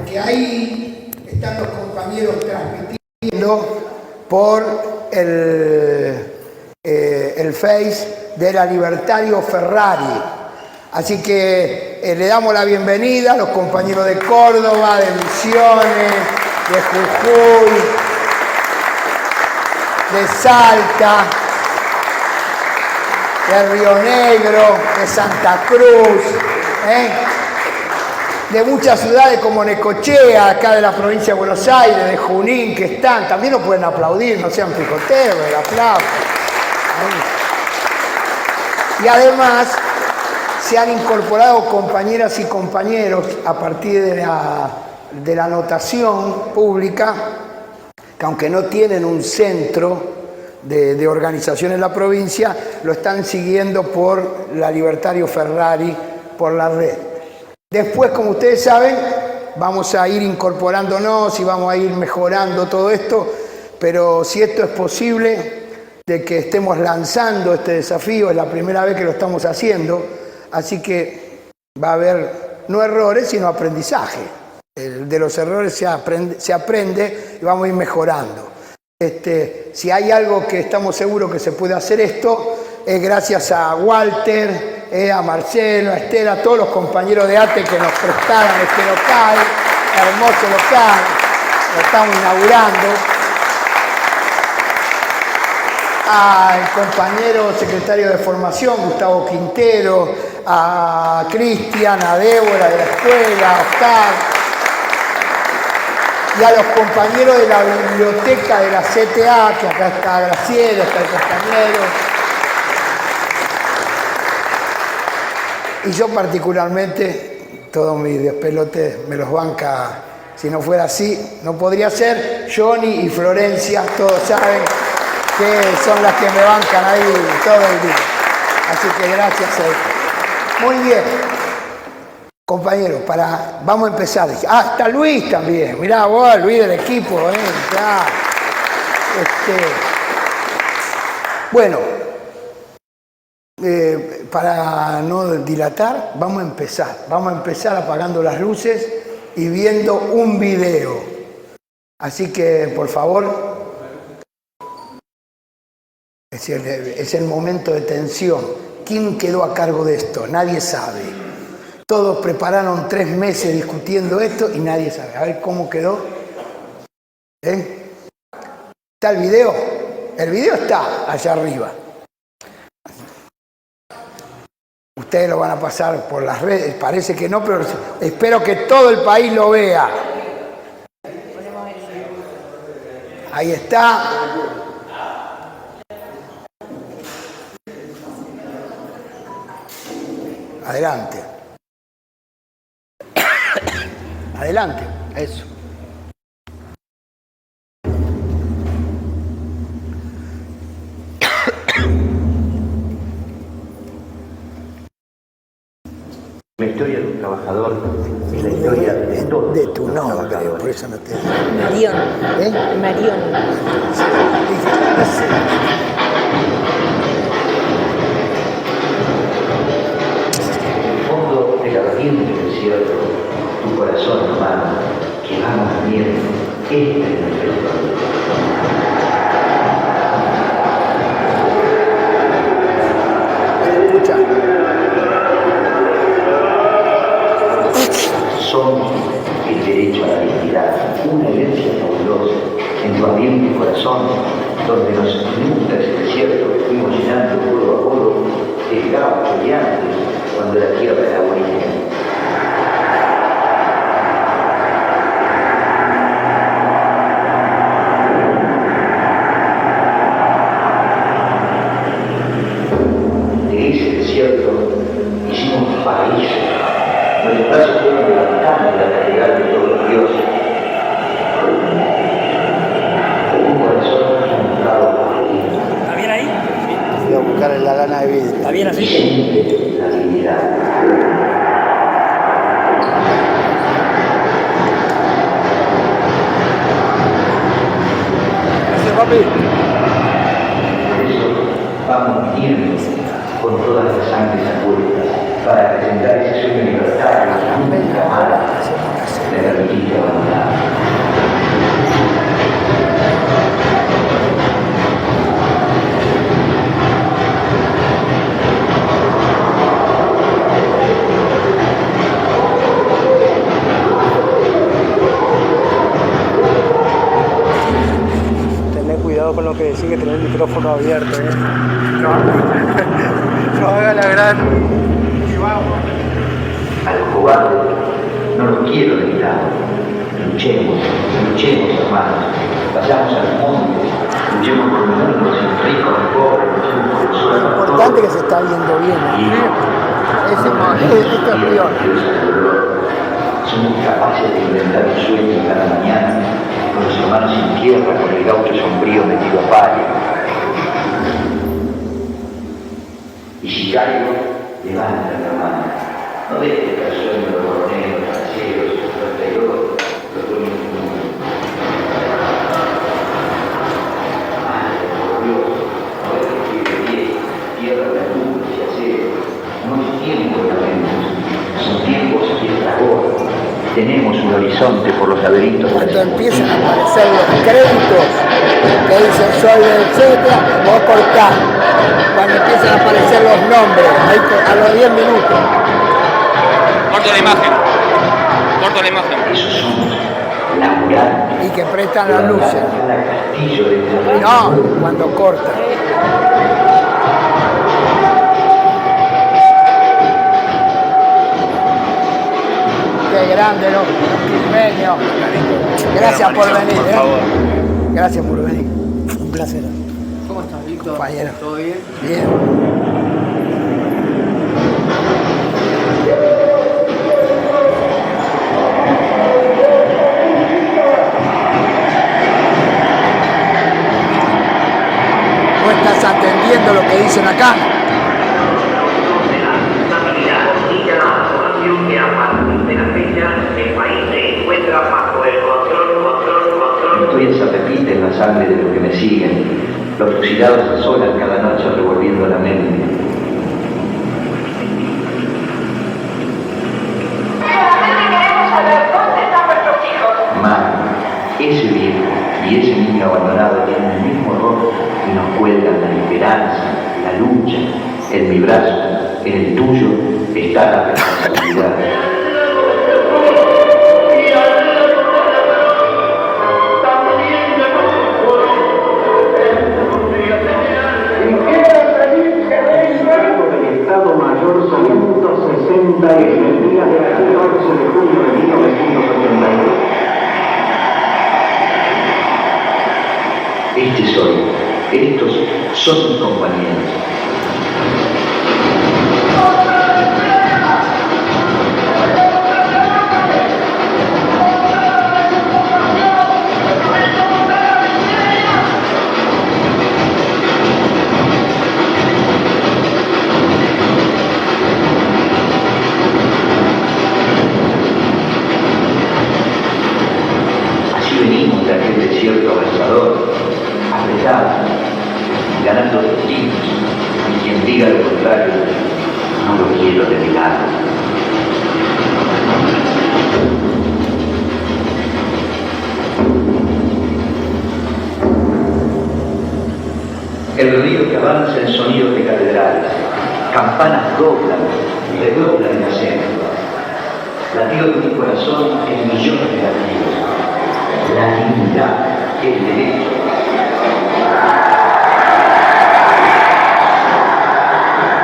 porque ahí están los compañeros transmitiendo por el Face de la Libertario Ferrari. Así que le damos la bienvenida a los compañeros de Córdoba, de Misiones, de Jujuy, de Salta, de Río Negro, de Santa Cruz, de muchas ciudades como Necochea, acá de la provincia de Buenos Aires, de Junín, que están. También nos pueden aplaudir, no sean picoteros, el aplauso. Y además se han incorporado compañeras y compañeros a partir de la anotación pública, que aunque no tienen un centro de organización en la provincia, lo están siguiendo por la Libertario Ferrari, por la red. Después, como ustedes saben, vamos a ir incorporándonos y vamos a ir mejorando todo esto, pero si esto es posible, de que estemos lanzando este desafío, es la primera vez que lo estamos haciendo, así que va a haber no errores, sino aprendizaje. De los errores se aprende y vamos a ir mejorando. Si hay algo que estamos seguros que se puede hacer esto, es gracias a Walter, a Marcelo, a Estela, a todos los compañeros de ATE que nos prestaron este local, hermoso local, lo estamos inaugurando. Al compañero secretario de formación, Gustavo Quintero, a Cristian, a Débora de la escuela, a Oscar, y a los compañeros de la biblioteca de la CTA, que acá está Graciela, está el compañero. Y yo particularmente, todos mis despelotes me los banca, si no fuera así, no podría ser. Johnny y Florencia, todos saben que son las que me bancan ahí todo el día. Así que gracias a ellos. Muy bien. Compañeros, vamos a empezar. Ah, está Luis también. Mirá vos, Luis del equipo. Ya. Bueno, para no dilatar, vamos a empezar. Vamos a empezar apagando las luces y viendo un video. Así que, por favor, es el momento de tensión. ¿Quién quedó a cargo de esto? Nadie sabe. Todos prepararon 3 meses discutiendo esto y nadie sabe. A ver cómo quedó. ¿Está el video? El video está allá arriba. Ustedes lo van a pasar por las redes, parece que no, pero espero que todo el país lo vea. Ahí está. Adelante. Adelante, eso. La historia de un trabajador es la historia de todos. De tu nombre, por eso no te... Marión. Marión. En el fondo del ardiente desierto, tu corazón humano, que vamos viendo, este es nuestro historia. Escucha. Somos el derecho a la dignidad, una herencia fabulosa en tu ambiente corazón, donde nos inunda ese desierto que fuimos llenando codo a codo de gabos brillantes cuando la tierra era aborigen. De ese desierto hicimos país. Nuestros brazos fueron levantando la catedral de todos los dioses. Un corazón enamorado por ti. ¿Está bien ahí? Voy a buscar en la lana de vidrio. ¿Está bien así? Siente la dignidad. Gracias, papi. Por eso vamos viviendo con todas las sangres acuerdas para presentar ese sueño libertario que nunca amara, hace. Me permitiste abandonar. Tené cuidado con lo que decís, que tenés el micrófono abierto, ¿eh? No, no haga la gran. Y vamos. A los cobardes no los quiero de mi lado. Luchemos, hermanos. Vayamos al monte, luchemos por el mundo, sin ricos ni pobres, luchemos por el Lo suelo. importante es que se está viendo bien. Esto es peor. Somos capaces de inventar un sueño cada mañana con los hermanos sin tierra, con el gaucho sombrío metido a palo. Y si caigo, levanta la mano. No dejes que el sueño los borrones, los franceros, los traidores, los dueños del mundo. Madre, por Dios, no dejes que de pie, tierra de luz y acero. No es tiempo de lamentos, son tiempos de fragor. Tenemos un horizonte por los laberintos. Cuando empiezan a aparecer los créditos que dicen soy del etcétera, vos cortás. Cuando empiezan a aparecer los nombres, ahí a los 10 minutos. Corto la imagen. Corto la imagen. Esos somos laburantes. Y que prestan las luces. Cada castillo de terreno. No, cuando cortan. Qué grande, los quilmeños. Gracias por venir. Por favor. Gracias por venir. Un placer. ¿Cómo estás, Víctor? Compañero. ¿Todo bien? Bien. ¿No estás atendiendo lo que dicen acá? De la estabilidad y de la aprobación que a partir de la fecha el país se encuentra bajo el control. Estoy en San Pepita en la sangre de los que me siguen. Los fusilados asolan cada noche revolviendo la mente. Queremos saber dónde están nuestros hijos. Madre, ese viejo y ese niño abandonado tienen el mismo rostro y nos cuelgan la esperanza, la lucha. En mi brazo, en el tuyo, está la responsabilidad. Estado Mayor 160 en el día del 14 de junio de 1982. Este soy, estos son mis compañeros. Así venimos de aquel desierto abrasador, apretados, ganando destinos, y quien diga lo contrario, no lo quiero de mi lado. El río que avanza en sonidos de catedrales, campanas doblan, redoblan el acento. Latido de mi corazón en millones de latidos. La dignidad, el derecho.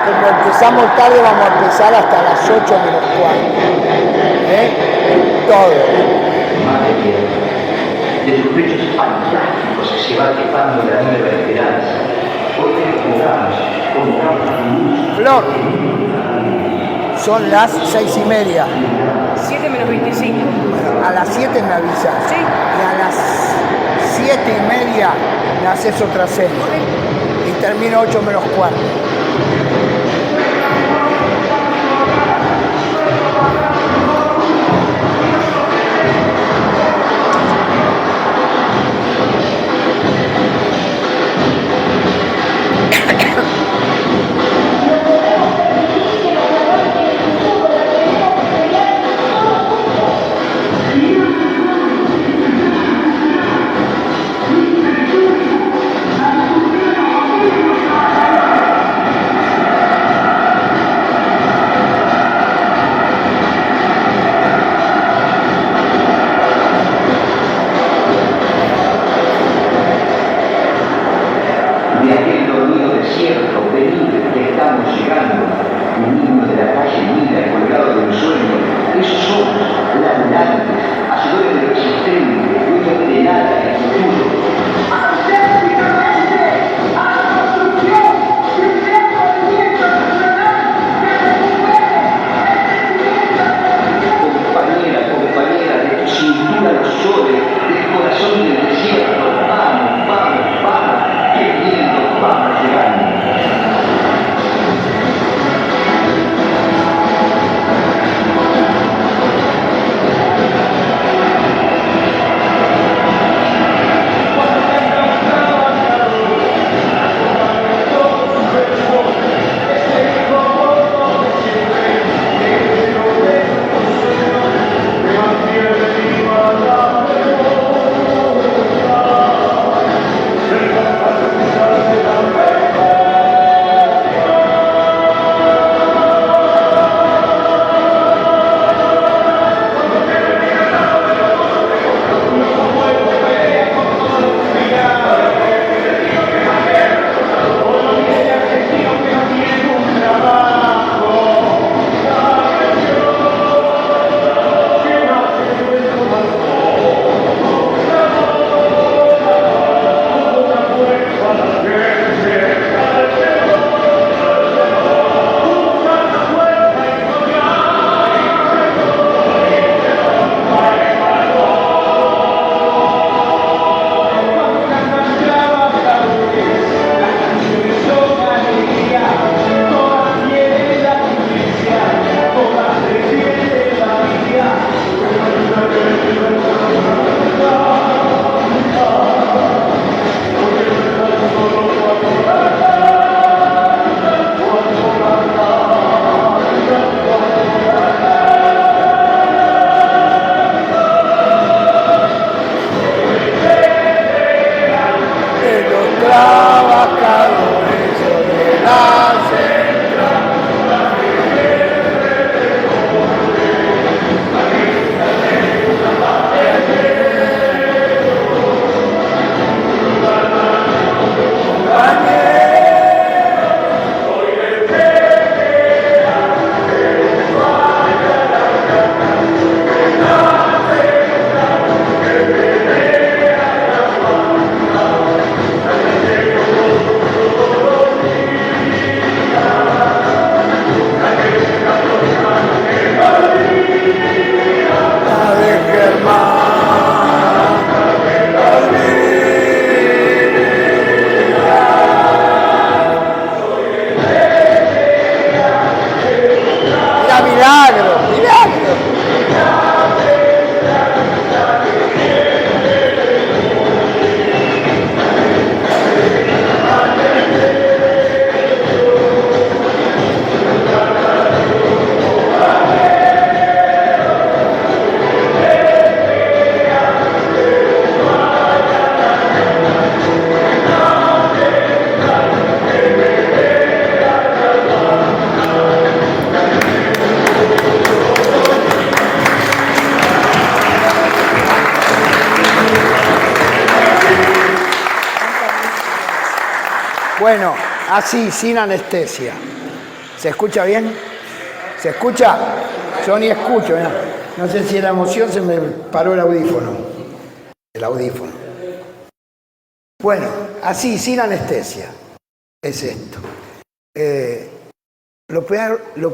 Como empezamos tarde, vamos a empezar hasta las 8 menos cuarto. Todo. Madre tierra, de tus pechos fantásticos se va quejando la nueva esperanza. Hoy te convocamos a tu luz. Flor, son las 6:30. 7 menos 25. A las 7 me avisas. Sí. Y a las 7:30 me haces otra serie. Y termino 8 menos cuarto. Bueno, así, sin anestesia. ¿Se escucha bien? ¿Se escucha? Yo ni escucho, ¿no? No sé si la emoción se me paró el audífono. El audífono. Bueno, así, sin anestesia. Es esto. Lo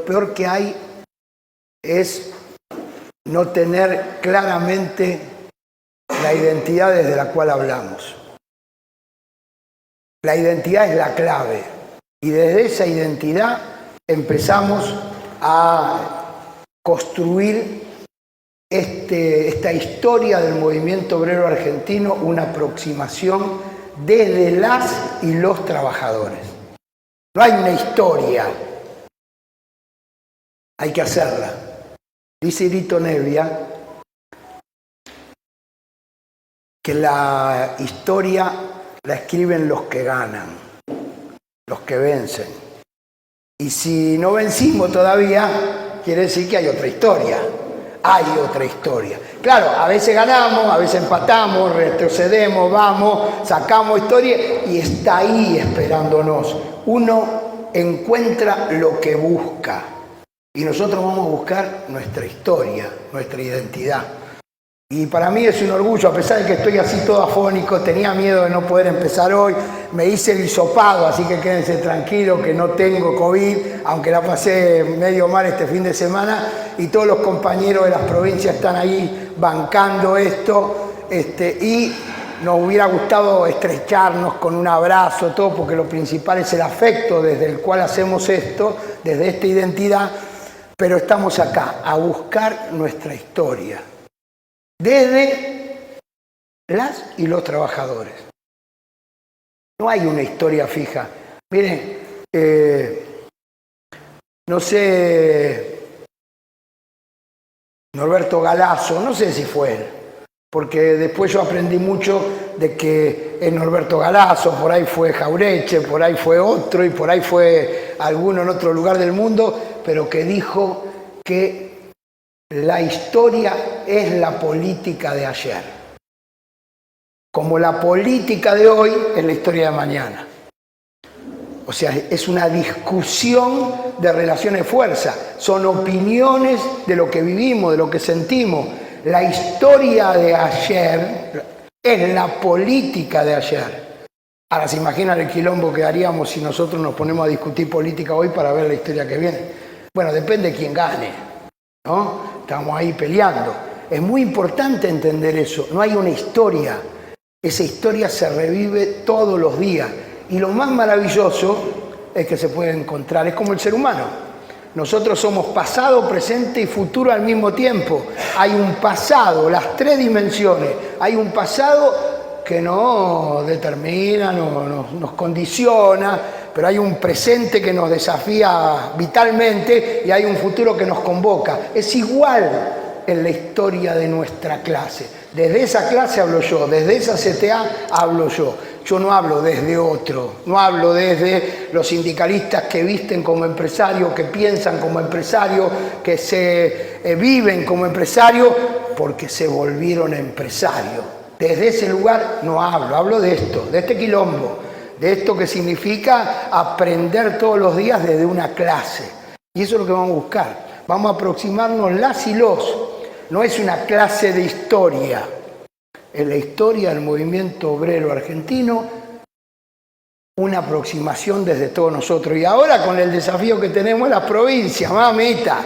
peor que hay es no tener claramente la identidad desde la cual hablamos. La identidad es la clave. Y desde esa identidad empezamos a construir esta historia del movimiento obrero argentino, una aproximación desde las y los trabajadores. No hay una historia, hay que hacerla. Dice Irito Nebbia que la historia la escriben los que ganan, los que vencen. Y si no vencimos todavía, quiere decir que hay otra historia. Hay otra historia. Claro, a veces ganamos, a veces empatamos, retrocedemos, vamos, sacamos historia y está ahí esperándonos. Uno encuentra lo que busca y nosotros vamos a buscar nuestra historia, nuestra identidad. Y para mí es un orgullo, a pesar de que estoy así todo afónico, tenía miedo de no poder empezar hoy, me hice el hisopado, así que quédense tranquilos que no tengo COVID, aunque la pasé medio mal este fin de semana, y todos los compañeros de las provincias están ahí bancando esto, y nos hubiera gustado estrecharnos con un abrazo, todo, porque lo principal es el afecto desde el cual hacemos esto, desde esta identidad, pero estamos acá, a buscar nuestra historia. Desde las y los trabajadores. No hay una historia fija. Miren, no sé, Norberto Galazo, no sé si fue él, porque después yo aprendí mucho de que es Norberto Galazo, por ahí fue Jaureche, por ahí fue otro y por ahí fue alguno en otro lugar del mundo, pero que dijo que la historia es la política de ayer. Como la política de hoy es la historia de mañana. O sea, es una discusión de relaciones de fuerza. Son opiniones de lo que vivimos, de lo que sentimos. La historia de ayer es la política de ayer. Ahora, ¿se imaginan el quilombo que haríamos si nosotros nos ponemos a discutir política hoy para ver la historia que viene? Bueno, depende de quién gane, ¿no? Estamos ahí peleando. Es muy importante entender eso. No hay una historia. Esa historia se revive todos los días. Y lo más maravilloso es que se puede encontrar. Es como el ser humano. Nosotros somos pasado, presente y futuro al mismo tiempo. Hay un pasado, las tres dimensiones. Hay un pasado que nos determina, nos condiciona, pero hay un presente que nos desafía vitalmente y hay un futuro que nos convoca. Es igual en la historia de nuestra clase. Desde esa clase hablo yo, desde esa CTA hablo yo. Yo no hablo desde otro, no hablo desde los sindicalistas que visten como empresarios, que piensan como empresarios, que se viven como empresarios porque se volvieron empresarios. Desde ese lugar no hablo, hablo de esto, de este quilombo. De esto que significa aprender todos los días desde una clase. Y eso es lo que vamos a buscar. Vamos a aproximarnos las y los. No es una clase de historia. Es la historia del movimiento obrero argentino, una aproximación desde todos nosotros. Y ahora con el desafío que tenemos en las provincias, mamita.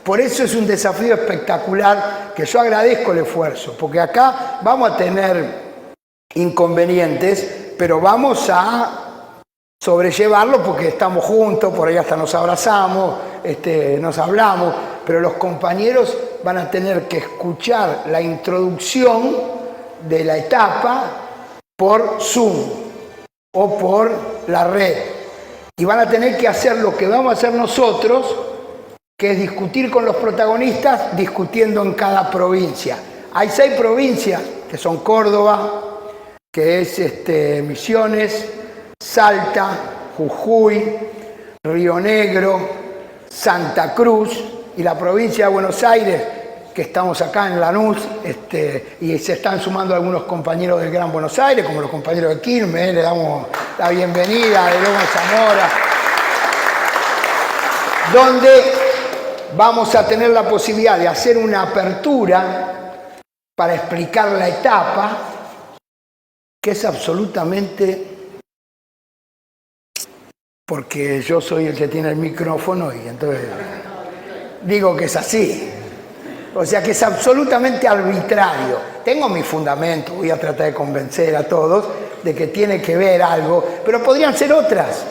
Por eso es un desafío espectacular que yo agradezco el esfuerzo. Porque acá vamos a tener inconvenientes, pero vamos a sobrellevarlo porque estamos juntos, por ahí hasta nos abrazamos, nos hablamos, pero los compañeros van a tener que escuchar la introducción de la etapa por Zoom o por la red. Y van a tener que hacer lo que vamos a hacer nosotros, que es discutir con los protagonistas, discutiendo en cada provincia. Hay 6 provincias, que son Córdoba, que es Misiones, Salta, Jujuy, Río Negro, Santa Cruz y la provincia de Buenos Aires. que estamos acá en Lanús, y se están sumando algunos compañeros del Gran Buenos Aires, como los compañeros de Quilmes, le damos la bienvenida, de Lomas Zamora, donde vamos a tener la posibilidad de hacer una apertura para explicar la etapa, que es absolutamente, porque yo soy el que tiene el micrófono y entonces digo que es así. O sea que es absolutamente arbitrario. Tengo mi fundamento, voy a tratar de convencer a todos de que tiene que ver algo, pero podrían ser otras,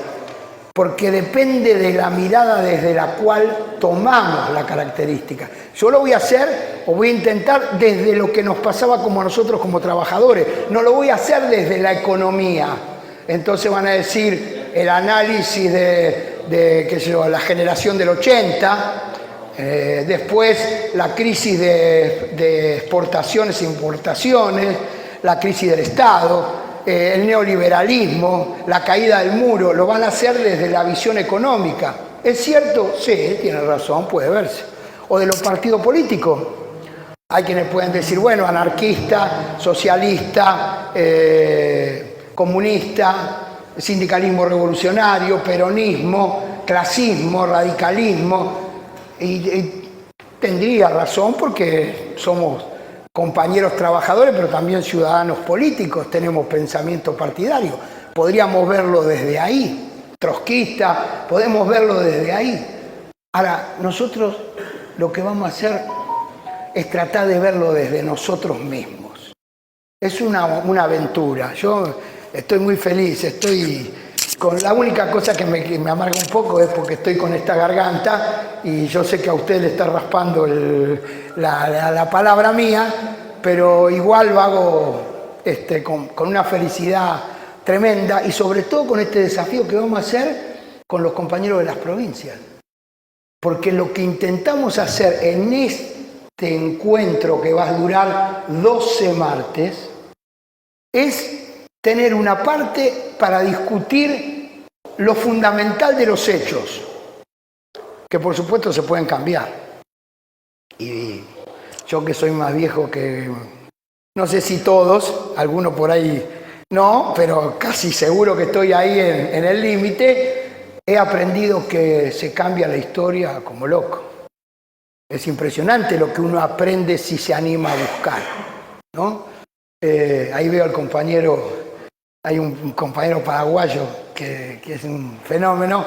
porque depende de la mirada desde la cual tomamos la característica. Yo lo voy a hacer, o voy a intentar, desde lo que nos pasaba como nosotros como trabajadores. No lo voy a hacer desde la economía. Entonces van a decir el análisis de qué sé yo, la generación del 80, después la crisis de exportaciones e importaciones, la crisis del Estado, el neoliberalismo, la caída del muro, lo van a hacer desde la visión económica. ¿Es cierto? Sí, tiene razón, puede verse. O de los partidos políticos. Hay quienes pueden decir, bueno, anarquista, socialista, comunista, sindicalismo revolucionario, peronismo, clasismo, radicalismo. Y tendría razón porque somos compañeros trabajadores, pero también ciudadanos políticos, tenemos pensamiento partidario. Podríamos verlo desde ahí, trotskista, podemos verlo desde ahí. Ahora, nosotros lo que vamos a hacer es tratar de verlo desde nosotros mismos. Es una aventura. Yo estoy muy feliz, con la única cosa que me amarga un poco es porque estoy con esta garganta y yo sé que a usted le está raspando la palabra mía, pero igual lo hago con una felicidad tremenda y sobre todo con este desafío que vamos a hacer con los compañeros de las provincias. Porque lo que intentamos hacer en este encuentro que va a durar 12 martes es tener una parte para discutir lo fundamental de los hechos, que por supuesto se pueden cambiar. Y yo que soy más viejo que, no sé si todos, algunos por ahí no, pero casi seguro que estoy ahí en el límite, he aprendido que se cambia la historia como loco. Es impresionante lo que uno aprende si se anima a buscar, ¿no? Ahí veo al compañero. Hay un compañero paraguayo que es un fenómeno,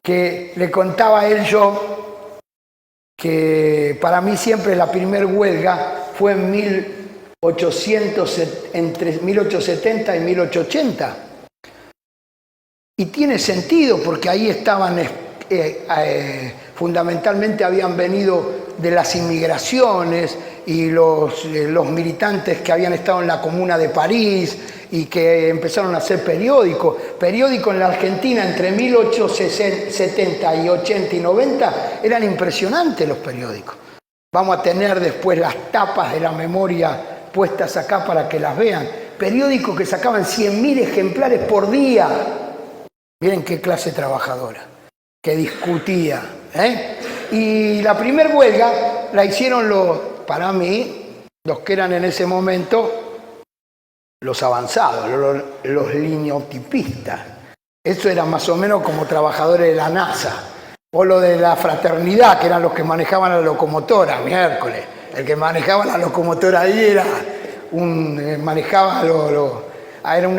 que le contaba a él yo que para mí siempre la primer huelga fue en entre 1870 y 1880. Y tiene sentido porque ahí estaban, fundamentalmente habían venido de las inmigraciones y los militantes que habían estado en la Comuna de París y que empezaron a hacer periódicos. Periódicos en la Argentina entre 1870 y 80 y 90 eran impresionantes los periódicos. Vamos a tener después las tapas de la memoria puestas acá para que las vean. Periódicos que sacaban 100.000 ejemplares por día. Miren qué clase trabajadora, que discutía. Y la primer huelga la hicieron para mí, los que eran en ese momento los avanzados, los lineotipistas. Eso era más o menos como trabajadores de la NASA. O lo de la fraternidad, que eran los que manejaban la locomotora, miércoles. El que manejaba la locomotora ahí era un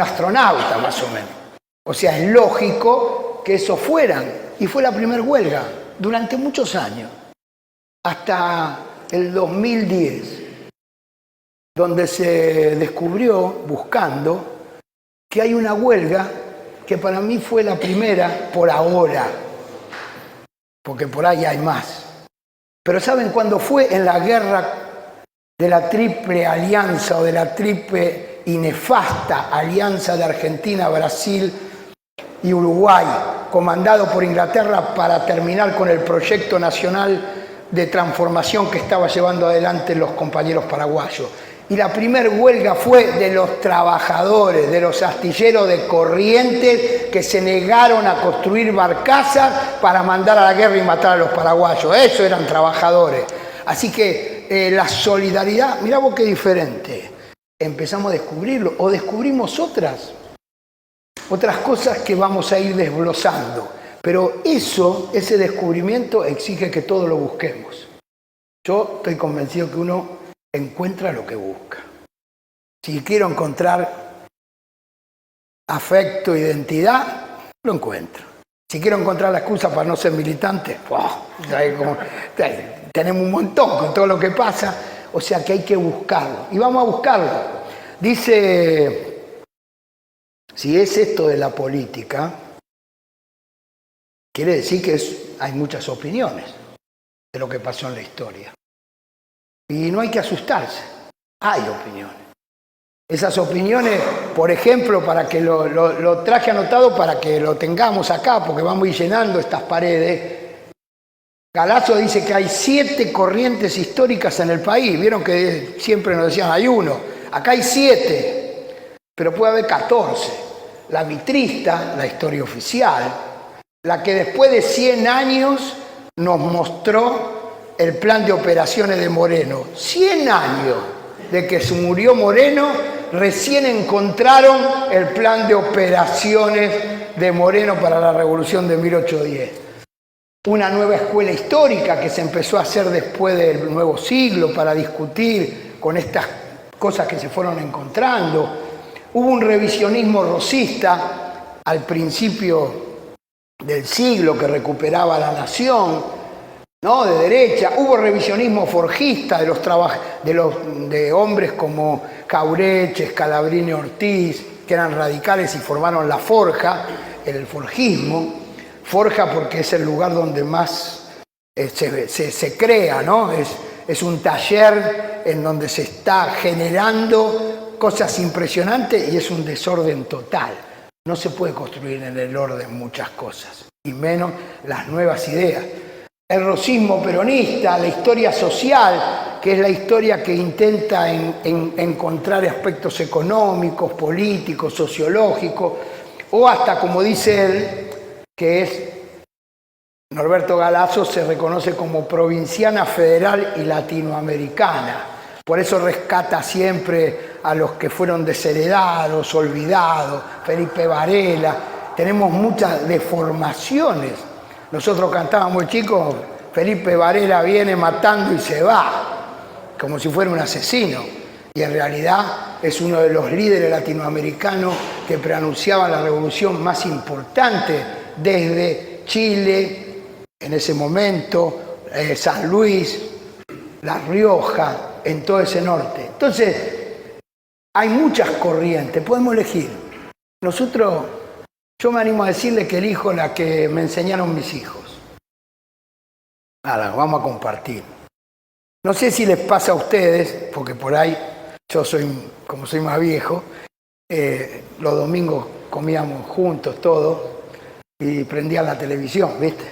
astronauta, más o menos. O sea, es lógico que eso fueran. Y fue la primera huelga durante muchos años, hasta el 2010, donde se descubrió, buscando, que hay una huelga que para mí fue la primera por ahora, porque por ahí hay más. Pero ¿saben cuándo fue? En la guerra de la triple alianza o de la triple y nefasta alianza de Argentina, Brasil y Uruguay, comandado por Inglaterra para terminar con el proyecto nacional de transformación que estaba llevando adelante los compañeros paraguayos. Y la primer huelga fue de los trabajadores, de los astilleros de Corrientes que se negaron a construir barcazas para mandar a la guerra y matar a los paraguayos. Eso eran trabajadores. Así que la solidaridad, mirá vos qué diferente. Empezamos a descubrirlo o descubrimos otras cosas que vamos a ir desglosando. Pero ese descubrimiento exige que todos lo busquemos. Yo estoy convencido que uno encuentra lo que busca. Si quiero encontrar afecto, identidad, lo encuentro. Si quiero encontrar la excusa para no ser militante, tenemos un montón con todo lo que pasa, o sea que hay que buscarlo. Y vamos a buscarlo. Dice, si es esto de la política, quiere decir que hay muchas opiniones de lo que pasó en la historia. Y no hay que asustarse, hay opiniones. Esas opiniones, por ejemplo, para que lo traje anotado para que lo tengamos acá, porque vamos a ir llenando estas paredes. Galazo dice que hay 7 corrientes históricas en el país. Vieron que siempre nos decían hay 1. Acá hay 7, pero puede haber 14. La mitrista, la historia oficial, la que después de 100 años nos mostró el plan de operaciones de Moreno. 100 años de que se murió Moreno, recién encontraron el plan de operaciones de Moreno para la Revolución de 1810. Una nueva escuela histórica que se empezó a hacer después del nuevo siglo para discutir con estas cosas que se fueron encontrando. Hubo un revisionismo rosista al principio del siglo que recuperaba la nación, ¿no? De derecha. Hubo revisionismo forjista de hombres como Caureche, Scalabrini, Ortiz, que eran radicales y formaron la Forja, el forjismo. Forja porque es el lugar donde más se crea, ¿no? Es un taller en donde se está generando cosas impresionantes y es un desorden total. No se puede construir en el orden muchas cosas, y menos las nuevas ideas. El rosismo peronista, la historia social, que es la historia que intenta encontrar aspectos económicos, políticos, sociológicos, o hasta, como dice él, que es Norberto Galazo, se reconoce como provinciana, federal y latinoamericana. Por eso rescata siempre a los que fueron desheredados, olvidados, Felipe Varela. Tenemos muchas deformaciones. Nosotros cantábamos chicos, Felipe Varela viene matando y se va, como si fuera un asesino. Y en realidad es uno de los líderes latinoamericanos que preanunciaba la revolución más importante desde Chile, en ese momento, San Luis, La Rioja, en todo ese norte. Entonces, hay muchas corrientes, podemos elegir. Yo me animo a decirle que elijo la que me enseñaron mis hijos. Nada, vamos a compartir. No sé si les pasa a ustedes, porque por ahí como soy más viejo, los domingos comíamos juntos todos y prendían la televisión, ¿viste?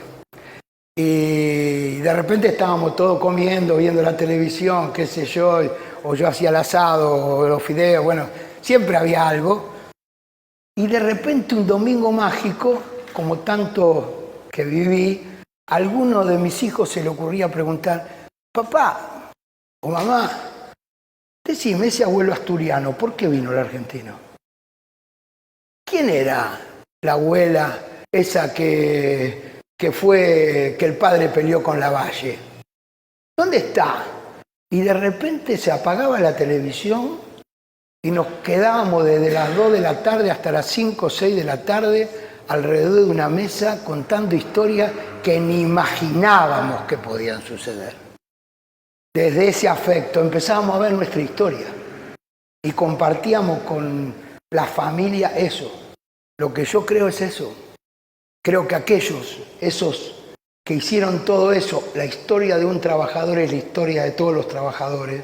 Y de repente estábamos todos comiendo, viendo la televisión, qué sé yo, o yo hacía el asado, o los fideos, bueno, siempre había algo. Y de repente un domingo mágico, como tanto que viví, a alguno de mis hijos se le ocurría preguntar, papá o mamá, decime, ese abuelo asturiano, ¿por qué vino el argentino? ¿Quién era la abuela esa que el padre peleó con Lavalle? ¿Dónde está? Y de repente se apagaba la televisión y nos quedábamos desde las 2 de la tarde hasta las 5 o 6 de la tarde alrededor de una mesa contando historias que ni imaginábamos que podían suceder. Desde ese afecto empezábamos a ver nuestra historia y compartíamos con la familia eso. Lo que yo creo es eso. Creo que esos que hicieron todo eso, la historia de un trabajador es la historia de todos los trabajadores,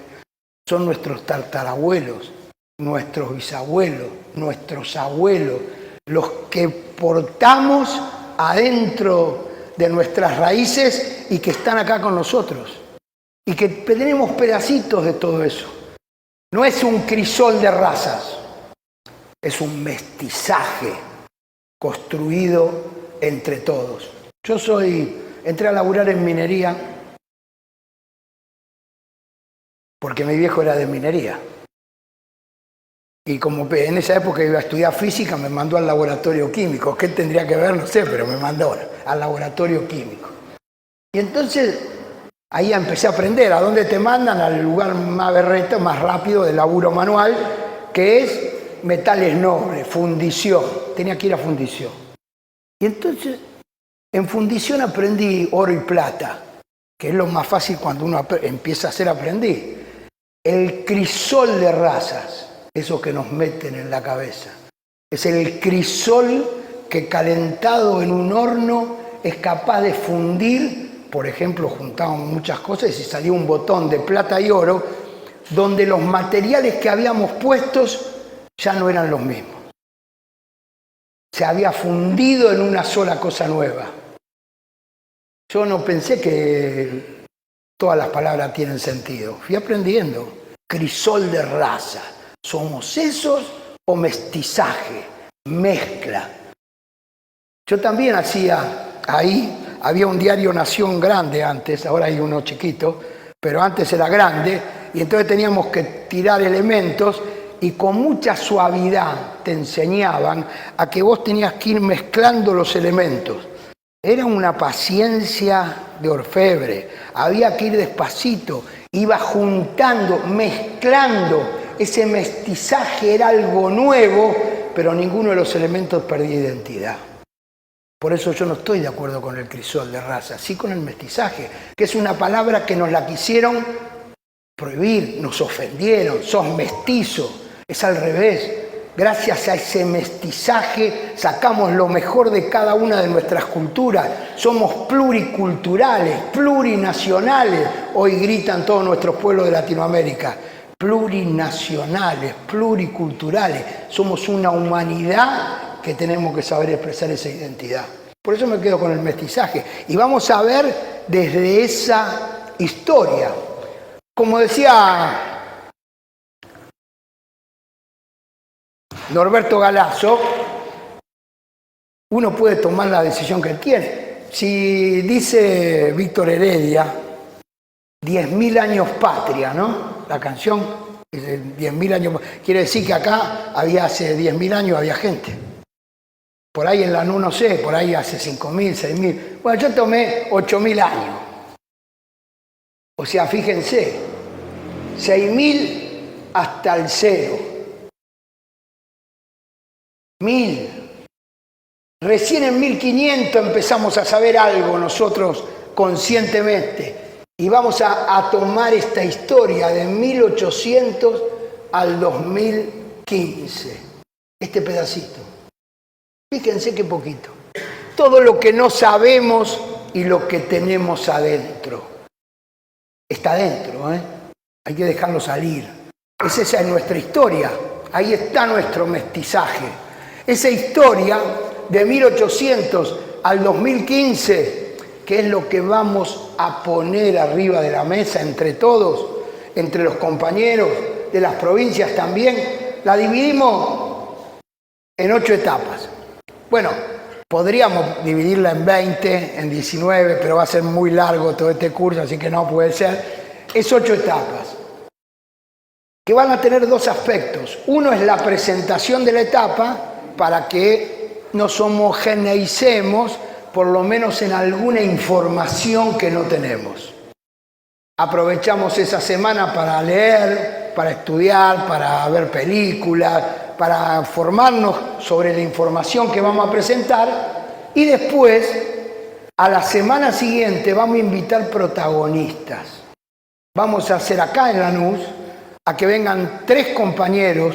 son nuestros tatarabuelos, nuestros bisabuelos, nuestros abuelos, los que portamos adentro de nuestras raíces y que están acá con nosotros. Y que tenemos pedacitos de todo eso. No es un crisol de razas, es un mestizaje construido entre todos. Entré a laburar en minería porque mi viejo era de minería. Y como en esa época iba a estudiar física, me mandó al laboratorio químico. ¿Qué tendría que ver? No sé, pero me mandó al laboratorio químico. Y entonces ahí empecé a aprender. ¿A dónde te mandan? Al lugar más berreto, más rápido de laburo manual, que es metales nobles, fundición. Tenía que ir a fundición. Y entonces en fundición aprendí oro y plata, que es lo más fácil cuando uno empieza a ser aprendiz. El crisol de razas, eso que nos meten en la cabeza. Es el crisol que calentado en un horno es capaz de fundir, por ejemplo, juntábamos muchas cosas y salía un botón de plata y oro, donde los materiales que habíamos puestos ya no eran los mismos. Se había fundido en una sola cosa nueva. Yo no pensé que todas las palabras tienen sentido. Fui aprendiendo. Crisol de raza. ¿Somos esos o mestizaje? Mezcla. Yo también hacía ahí, había un diario Nación grande antes, ahora hay uno chiquito, pero antes era grande, y entonces teníamos que tirar elementos y con mucha suavidad te enseñaban a que vos tenías que ir mezclando los elementos. Era una paciencia de orfebre, había que ir despacito, iba juntando, mezclando. Ese mestizaje era algo nuevo, pero ninguno de los elementos perdía identidad. Por eso yo no estoy de acuerdo con el crisol de raza, sí con el mestizaje, que es una palabra que nos la quisieron prohibir, nos ofendieron, sos mestizo, es al revés. Gracias a ese mestizaje sacamos lo mejor de cada una de nuestras culturas. Somos pluriculturales, plurinacionales. Hoy gritan todos nuestros pueblos de Latinoamérica. Plurinacionales, pluriculturales. Somos una humanidad que tenemos que saber expresar esa identidad. Por eso me quedo con el mestizaje. Y vamos a ver desde esa historia. Como decía Norberto Galazo, uno puede tomar la decisión que tiene. Si dice Víctor Heredia, 10.000 años patria, ¿no? La canción, 10.000 años, quiere decir que acá hace 10.000 años había gente. Por ahí en Lanús no sé, por ahí hace 5.000, 6.000. Bueno, yo tomé 8.000 años. O sea, fíjense, 6.000 hasta el 0. 1.000. Recién en 1500 empezamos a saber algo nosotros conscientemente. Y vamos a tomar esta historia de 1800 al 2015. Este pedacito. Fíjense qué poquito. Todo lo que no sabemos y lo que tenemos adentro. Está adentro, ¿eh? Hay que dejarlo salir. Esa es nuestra historia. Ahí está nuestro mestizaje. Esa historia de 1800 al 2015, que es lo que vamos a poner arriba de la mesa entre todos, entre los compañeros de las provincias también, la dividimos en 8 etapas. Bueno, podríamos dividirla en 20, en 19, pero va a ser muy largo todo este curso, así que no puede ser. Es 8 etapas, que van a tener 2 aspectos. Uno es la presentación de la etapa, para que nos homogeneicemos, por lo menos en alguna información que no tenemos. Aprovechamos esa semana para leer, para estudiar, para ver películas, para formarnos sobre la información que vamos a presentar, y después, a la semana siguiente, vamos a invitar protagonistas. Vamos a hacer acá en Lanús a que vengan 3 compañeros,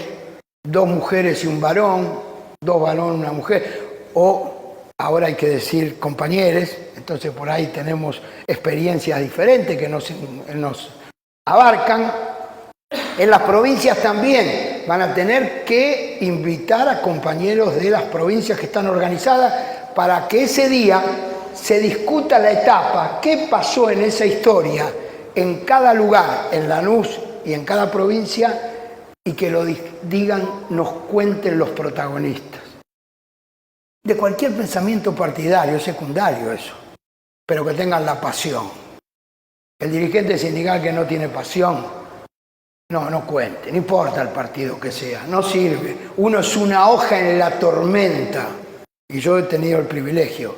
2 mujeres y un varón, 2 varones, una mujer, o ahora hay que decir compañeros, entonces por ahí tenemos experiencias diferentes que nos abarcan. En las provincias también van a tener que invitar a compañeros de las provincias que están organizadas para que ese día se discuta la etapa, qué pasó en esa historia en cada lugar, en Lanús y en cada provincia, y que lo digan, nos cuenten los protagonistas. De cualquier pensamiento partidario, secundario eso, pero que tengan la pasión. El dirigente sindical que no tiene pasión No cuente, no importa el partido que sea, no sirve. Uno es una hoja en la tormenta. Y yo he tenido el privilegio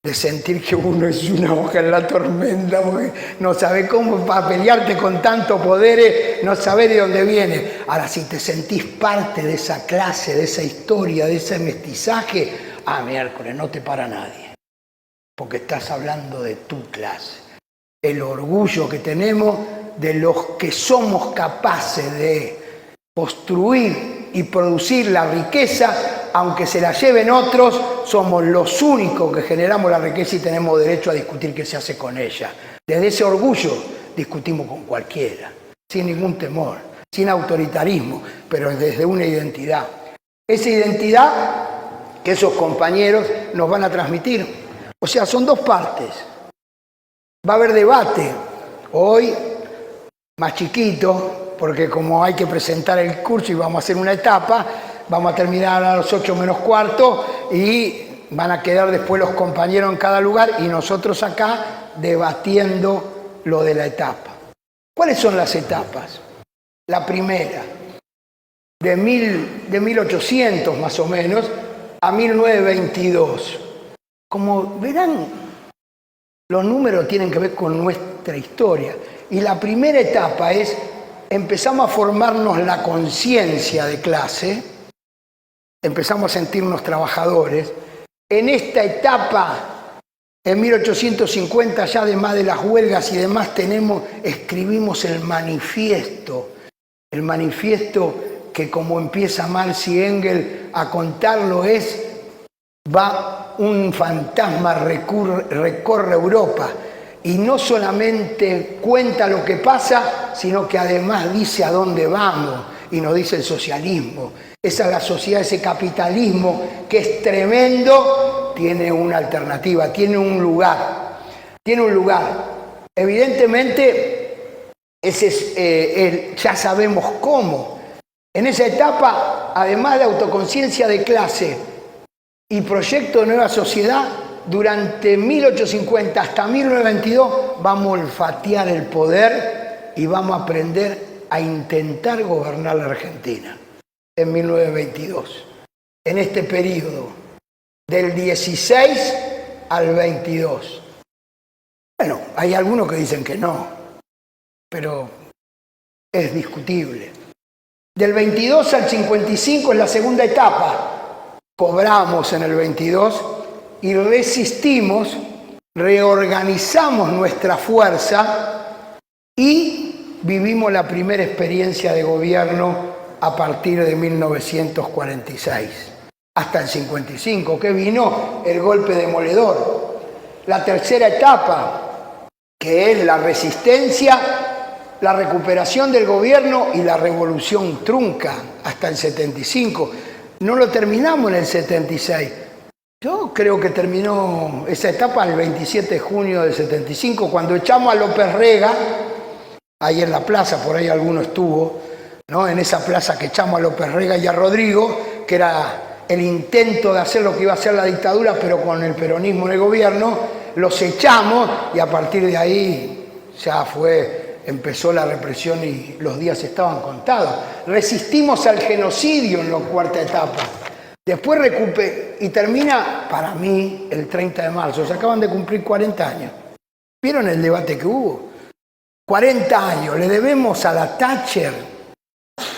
de sentir que uno es una hoja en la tormenta, porque no sabe cómo para pelearte con tanto poder, no sabe de dónde viene. Ahora, si te sentís parte de esa clase, de esa historia, de ese mestizaje, miércoles, no te para nadie, porque estás hablando de tu clase. El orgullo que tenemos de los que somos capaces de construir y producir la riqueza, aunque se la lleven otros, somos los únicos que generamos la riqueza y tenemos derecho a discutir qué se hace con ella. Desde ese orgullo discutimos con cualquiera, sin ningún temor, sin autoritarismo, pero desde una identidad. Esa identidad que esos compañeros nos van a transmitir. O sea, son dos partes. Va a haber debate. Hoy, más chiquito, porque como hay que presentar el curso y vamos a hacer una etapa, vamos a terminar a las 8 menos cuarto y van a quedar después los compañeros en cada lugar y nosotros acá debatiendo lo de la etapa. ¿Cuáles son las etapas? La primera, de 1800 más o menos a 1922. Como verán, los números tienen que ver con nuestra historia. Y la primera etapa es, empezamos a formarnos la conciencia de clase, empezamos a sentirnos trabajadores. En esta etapa, en 1850, ya además de las huelgas y demás, escribimos el manifiesto que como empieza Marx y Engels a contarlo va un fantasma, recorre Europa y no solamente cuenta lo que pasa, sino que además dice a dónde vamos y nos dice el socialismo. Esa es la sociedad, ese capitalismo que es tremendo, tiene una alternativa, tiene un lugar. Evidentemente, ya sabemos cómo. En esa etapa, además de autoconciencia de clase y proyecto de nueva sociedad, durante 1850 hasta 1922 vamos a olfatear el poder y vamos a aprender a intentar gobernar la Argentina. En 1922, en este periodo, del 16 al 22. Bueno, hay algunos que dicen que no, pero es discutible. Del 22 al 55 es la segunda etapa. Cobramos en el 22 y resistimos, reorganizamos nuestra fuerza y vivimos la primera experiencia de gobierno a partir de 1946 hasta el 55, que vino el golpe demoledor. La tercera etapa, que es la resistencia, la recuperación del gobierno y la revolución trunca hasta el 75. No lo terminamos en el 76. Yo creo que terminó esa etapa el 27 de junio del 75, cuando echamos a López Rega, ahí en la plaza, por ahí alguno estuvo, ¿no? En esa plaza que echamos a López Rega y a Rodrigo, que era el intento de hacer lo que iba a hacer la dictadura, pero con el peronismo en el gobierno, los echamos y a partir de ahí ya empezó la represión y los días estaban contados. Resistimos al genocidio en la cuarta etapa. Después y termina, para mí, el 30 de marzo. Se acaban de cumplir 40 años. ¿Vieron el debate que hubo? 40 años. ¿Le debemos a la Thatcher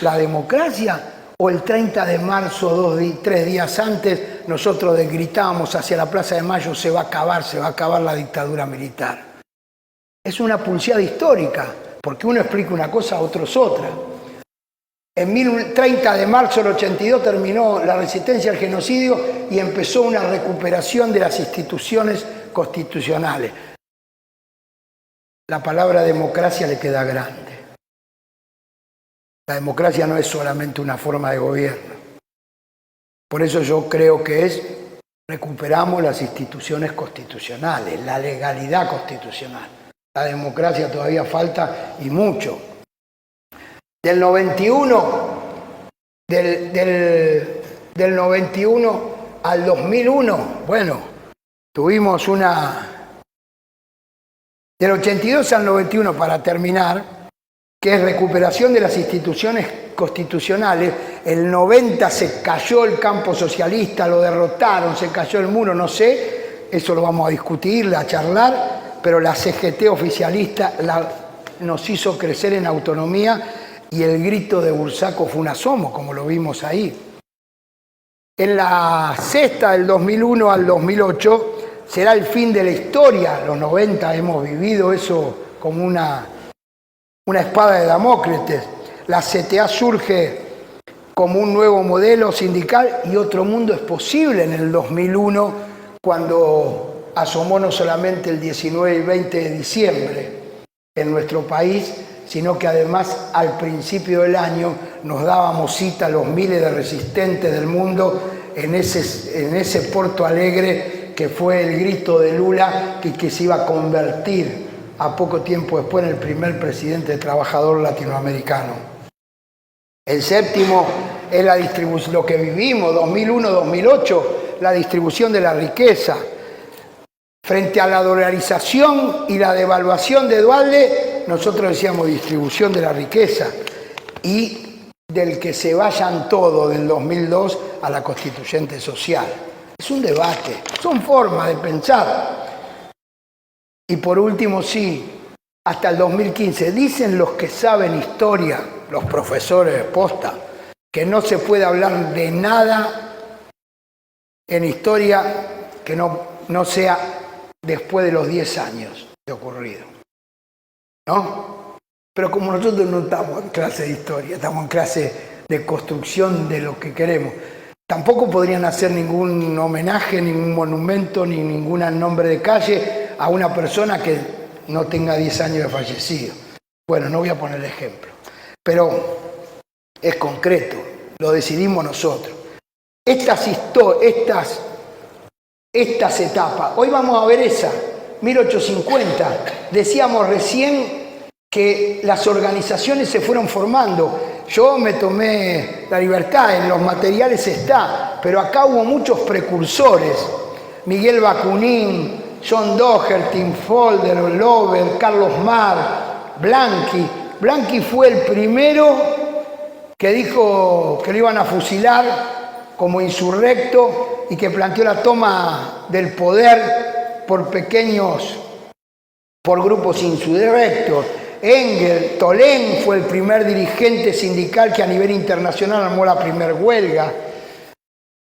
la democracia? ¿O el 30 de marzo, 3 días antes, nosotros gritábamos hacia la Plaza de Mayo, se va a acabar la dictadura militar? Es una pulseada histórica, porque uno explica una cosa, otro es otra. En 30 de marzo del 82 terminó la resistencia al genocidio y empezó una recuperación de las instituciones constitucionales. La palabra democracia le queda grande. La democracia no es solamente una forma de gobierno. Por eso yo creo que recuperamos las instituciones constitucionales, la legalidad constitucional. La democracia todavía falta y mucho. Del 91, del 91 al 2001, bueno, tuvimos del 82 al 91, para terminar, que es recuperación de las instituciones constitucionales. El 90 se cayó el campo socialista, lo derrotaron, se cayó el muro, no sé, eso lo vamos a discutir, a charlar, pero la CGT oficialista nos hizo crecer en autonomía y el grito de Bursaco fue un asomo, como lo vimos ahí. En la sexta, del 2001 al 2008, será el fin de la historia. Los 90 hemos vivido eso como una espada de Damócles. La CTA surge como un nuevo modelo sindical y otro mundo es posible en el 2001, cuando asomó no solamente el 19 y 20 de diciembre en nuestro país, sino que además al principio del año nos dábamos cita a los miles de resistentes del mundo en ese Porto Alegre que fue el grito de Lula y que se iba a convertir a poco tiempo después en el primer presidente trabajador latinoamericano. El séptimo es la distribución, lo que vivimos, 2001-2008, la distribución de la riqueza. Frente a la dolarización y la devaluación de Duhalde, nosotros decíamos distribución de la riqueza y del que se vayan todos del 2002 a la constituyente social. Es un debate, son formas de pensar. Y por último, sí, hasta el 2015, dicen los que saben historia, los profesores de posta, que no se puede hablar de nada en historia que no sea después de los 10 años de ocurrido. ¿No? Pero como nosotros no estamos en clase de historia, estamos en clase de construcción de lo que queremos, tampoco podrían hacer ningún homenaje, ningún monumento, ni ningún nombre de calle a una persona que no tenga 10 años de fallecido. Bueno, no voy a poner el ejemplo, pero es concreto, lo decidimos nosotros. Estas etapas, hoy vamos a ver esa, 1850, decíamos recién que las organizaciones se fueron formando. Yo me tomé la libertad, en los materiales está, pero acá hubo muchos precursores. Miguel Bakunin, John Doherty, Folder, Lover, Carlos Marr, Blanqui. Blanqui fue el primero que dijo que lo iban a fusilar como insurrecto y que planteó la toma del poder por grupos insurrectos. Engel, Tolén fue el primer dirigente sindical que a nivel internacional armó la primera huelga.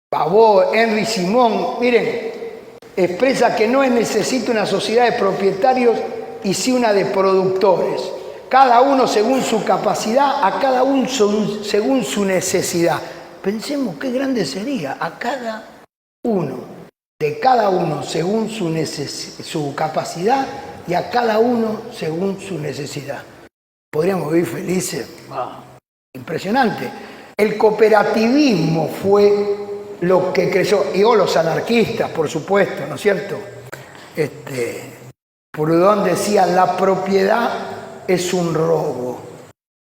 Pavot, Henry Simón, miren, expresa que no es necesario una sociedad de propietarios y sí una de productores. Cada uno según su capacidad, a cada uno según su necesidad. Pensemos qué grande sería, a cada uno, de cada uno según su capacidad y a cada uno según su necesidad. ¿Podríamos vivir felices? Wow. Impresionante. El cooperativismo fue lo que creció, y los anarquistas, por supuesto, ¿no es cierto? Proudhon decía, la propiedad es un robo.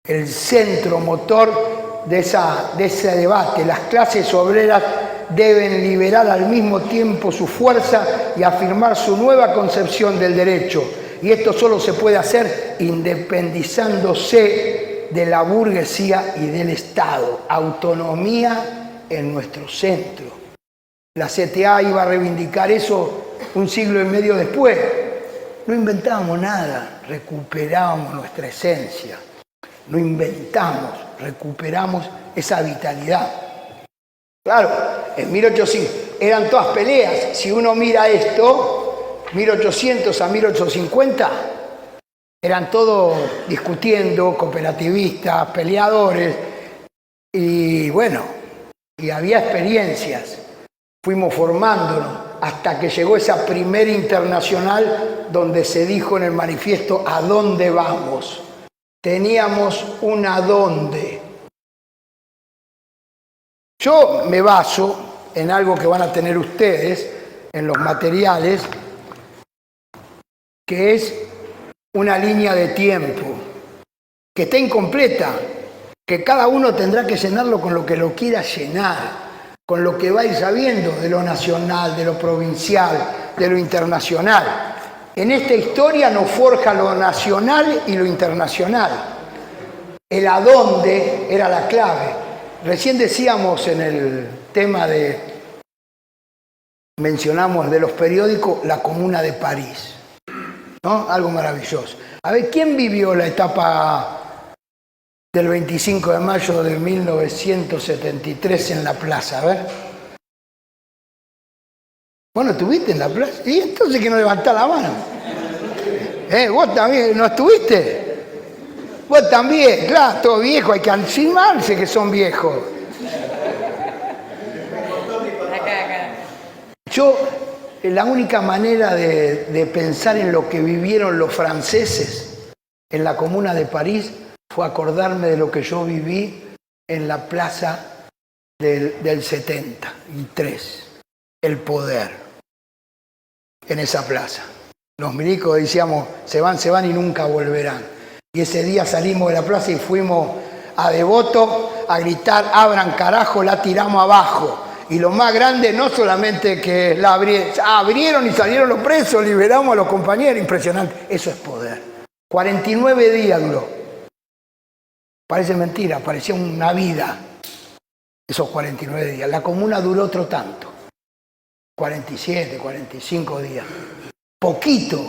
El centro motor de ese debate, las clases obreras deben liberar al mismo tiempo su fuerza y afirmar su nueva concepción del derecho. Y esto solo se puede hacer independizándose de la burguesía y del Estado. Autonomía en nuestro centro. La CTA iba a reivindicar eso un siglo y medio después. No inventábamos nada, recuperábamos nuestra esencia. No inventamos, recuperamos esa vitalidad. Claro, en 1800 eran todas peleas. Si uno mira esto, 1800 a 1850, eran todos discutiendo, cooperativistas, peleadores, y bueno, y había experiencias. Fuimos formándonos hasta que llegó esa primera internacional donde se dijo en el manifiesto ¿a dónde vamos? Teníamos un a dónde. Yo me baso en algo que van a tener ustedes en los materiales, que es una línea de tiempo, que está incompleta, que cada uno tendrá que llenarlo con lo que lo quiera llenar, con lo que va a ir sabiendo de lo nacional, de lo provincial, de lo internacional. En esta historia nos forja lo nacional y lo internacional. El adónde era la clave. Recién decíamos en el tema mencionamos de los periódicos, la Comuna de París, ¿no? Algo maravilloso. A ver, ¿quién vivió la etapa del 25 de mayo de 1973 en la plaza? A ver. ¿Vos no estuviste en la plaza? ¿Y entonces que no levantás la mano? ¿Vos también no estuviste? Vos también, claro, todo viejo, hay que encimarse que son viejos. Yo, la única manera de pensar en lo que vivieron los franceses en la Comuna de París fue acordarme de lo que yo viví en la plaza del 73, el poder, en esa plaza. Los milicos decíamos, se van y nunca volverán. Y ese día salimos de la plaza y fuimos a Devoto a gritar, abran carajo, la tiramos abajo. Y lo más grande, no solamente que la abrieron y salieron los presos, liberamos a los compañeros, impresionante. Eso es poder. 49 días duró. Parece mentira, parecía una vida esos 49 días. La comuna duró otro tanto. 47, 45 días. Poquito,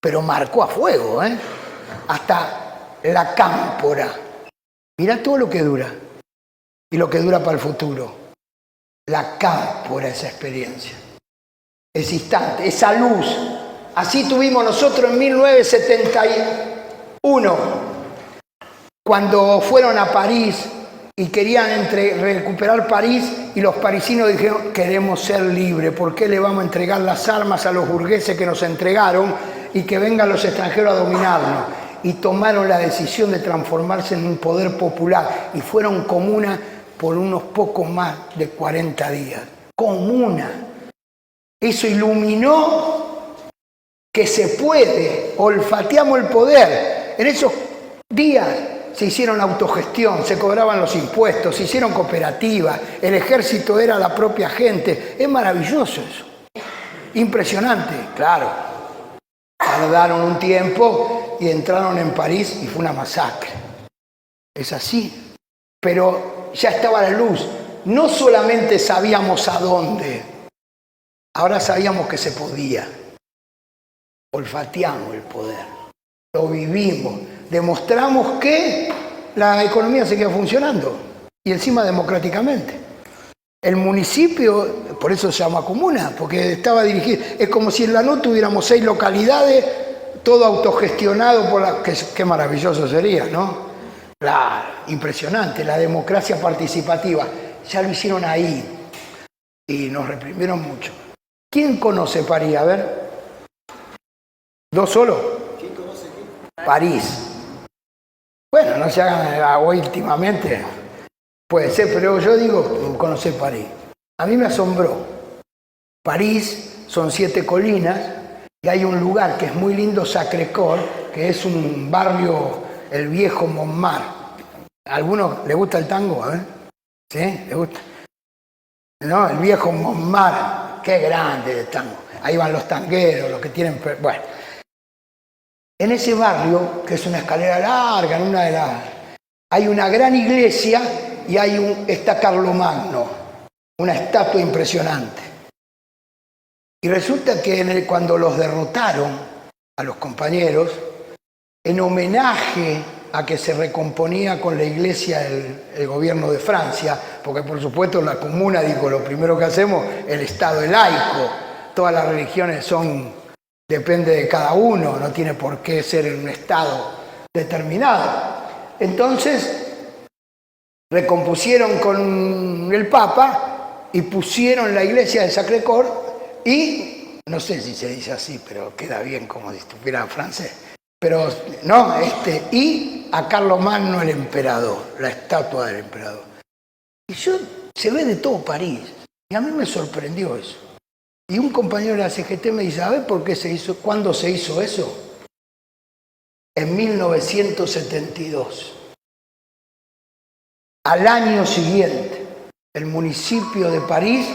pero marcó a fuego, ¿eh? Hasta la cámpora. Mirá todo lo que dura. Y lo que dura para el futuro. La cámpora, esa experiencia. Ese instante, esa luz. Así tuvimos nosotros en 1971, cuando fueron a París y querían recuperar París, y los parisinos dijeron, queremos ser libres, ¿por qué le vamos a entregar las armas a los burgueses que nos entregaron y que vengan los extranjeros a dominarnos? Y tomaron la decisión de transformarse en un poder popular y fueron comuna por unos pocos más de 40 días. Comuna. Eso iluminó que se puede, olfateamos el poder. En esos días se hicieron autogestión, se cobraban los impuestos, se hicieron cooperativas, el ejército era la propia gente. Es maravilloso eso. Impresionante, claro. Tardaron un tiempo y entraron en París y fue una masacre. Es así. Pero ya estaba la luz. No solamente sabíamos a dónde, ahora sabíamos que se podía. Olfateamos el poder. Lo vivimos. Demostramos que la economía seguía funcionando. Y encima democráticamente. El municipio, por eso se llama comuna, porque estaba dirigido. Es como si en Lanús tuviéramos 6 localidades, todo autogestionado por la... Qué maravilloso sería, ¿no? Claro, impresionante, la democracia participativa. Ya lo hicieron ahí y nos reprimieron mucho. ¿Quién conoce París? A ver. ¿2 solo? ¿Quién conoce qué? París. Bueno, no se hagan últimamente. Puede ser, pero yo digo conocer París. A mí me asombró. París son 7 colinas y hay un lugar que es muy lindo, Sacré-Cœur, que es un barrio... El viejo Montmartre. ¿A algunos les gusta el tango? A ver. ¿Sí? ¿Les gusta? No, el viejo Montmartre. Qué grande el tango. Ahí van los tangueros, los que tienen... Bueno. En ese barrio, que es una escalera larga, hay una gran iglesia y está Carlomagno, una estatua impresionante. Y resulta que cuando los derrotaron, a los compañeros, en homenaje a que se recomponía con la iglesia el gobierno de Francia, porque por supuesto la comuna dijo, lo primero que hacemos, el Estado es laico, todas las religiones depende de cada uno, no tiene por qué ser en un Estado determinado. Entonces, recompusieron con el Papa y pusieron la iglesia de Sacré-Cœur y, no sé si se dice así, pero queda bien como si estuviera francés. Pero no, y a Carlomagno el emperador, la estatua del emperador. Y se ve de todo París. Y a mí me sorprendió eso. Y un compañero de la CGT me dice, ¿sabes por qué cuándo se hizo eso? En 1972. Al año siguiente, el municipio de París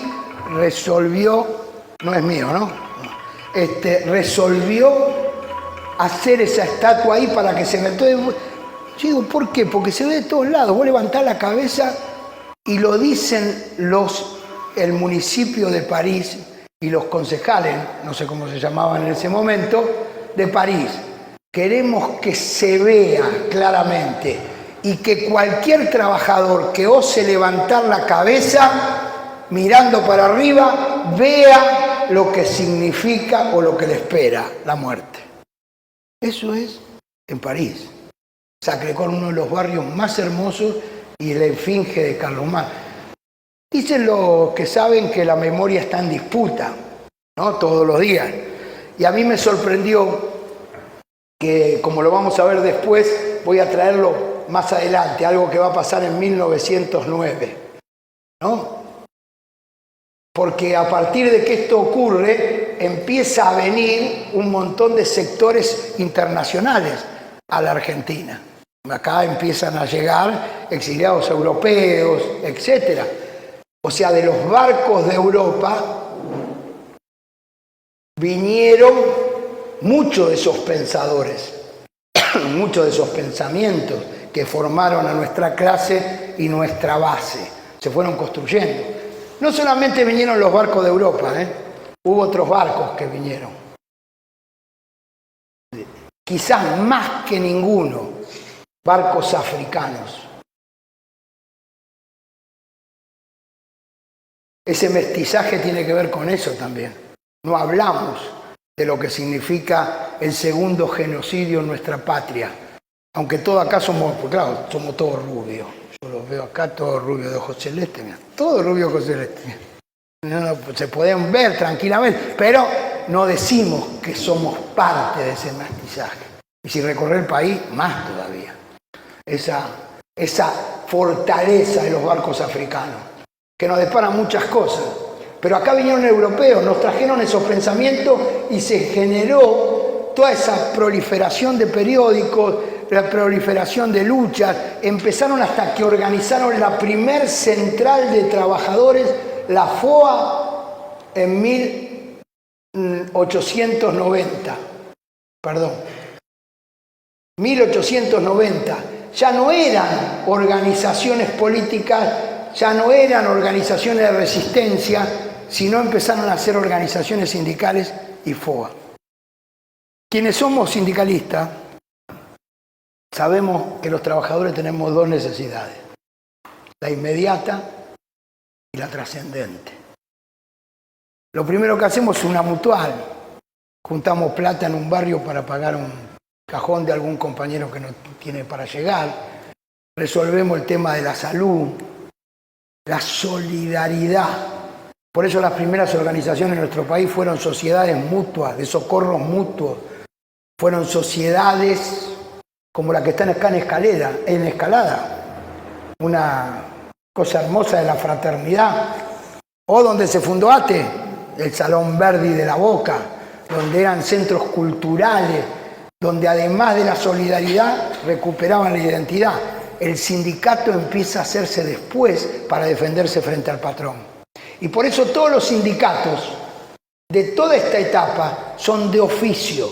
resolvió, no es mío, ¿no? Resolvió hacer esa estatua ahí para que se vea. Entonces, Yo digo, ¿por qué? Porque se ve de todos lados. Vos levantás la cabeza y lo dicen el municipio de París y los concejales, no sé cómo se llamaban en ese momento, de París. Queremos que se vea claramente y que cualquier trabajador que ose levantar la cabeza mirando para arriba vea lo que significa o lo que le espera la muerte. Eso es en París. Sacré-Cœur, uno de los barrios más hermosos, y la esfinge de Carlomagno. Dicen los que saben que la memoria está en disputa, ¿no? Todos los días. Y a mí me sorprendió que, como lo vamos a ver después, voy a traerlo más adelante, algo que va a pasar en 1909, ¿no? Porque a partir de que esto ocurre, empieza a venir un montón de sectores internacionales a la Argentina. Acá empiezan a llegar exiliados europeos, etc. O sea, de los barcos de Europa vinieron muchos de esos pensadores, muchos de esos pensamientos que formaron a nuestra clase y nuestra base. Se fueron construyendo. No solamente vinieron los barcos de Europa, hubo otros barcos que vinieron. Quizás más que ninguno, barcos africanos. Ese mestizaje tiene que ver con eso también. No hablamos de lo que significa el segundo genocidio en nuestra patria. Aunque todos acá somos, pues claro, somos todos rubios. Yo los veo acá todos rubios de ojos celestes, mira, todos rubios de ojos celestes. No, se pueden ver tranquilamente, pero no decimos que somos parte de ese mestizaje. Y si recorrer el país, más todavía. Esa fortaleza de los barcos africanos, que nos deparan muchas cosas. Pero acá vinieron europeos, nos trajeron esos pensamientos y se generó toda esa proliferación de periódicos, la proliferación de luchas. Empezaron hasta que organizaron la primer central de trabajadores, la FOA, en 1890. Perdón. 1890. Ya no eran organizaciones políticas, ya no eran organizaciones de resistencia, sino empezaron a ser organizaciones sindicales y FOA. Quienes somos sindicalistas, sabemos que los trabajadores tenemos dos necesidades, la inmediata y la trascendente. Lo primero que hacemos es una mutual, juntamos plata en un barrio para pagar un cajón de algún compañero que no tiene para llegar, resolvemos el tema de la salud, la solidaridad. Por eso las primeras organizaciones en nuestro país fueron sociedades mutuas, de socorros mutuos, fueron sociedades como la que está acá en Escalada, una cosa hermosa de la fraternidad, o donde se fundó ATE, el Salón Verdi de la Boca, donde eran centros culturales, donde además de la solidaridad recuperaban la identidad. El sindicato empieza a hacerse después para defenderse frente al patrón. Y por eso todos los sindicatos de toda esta etapa son de oficio.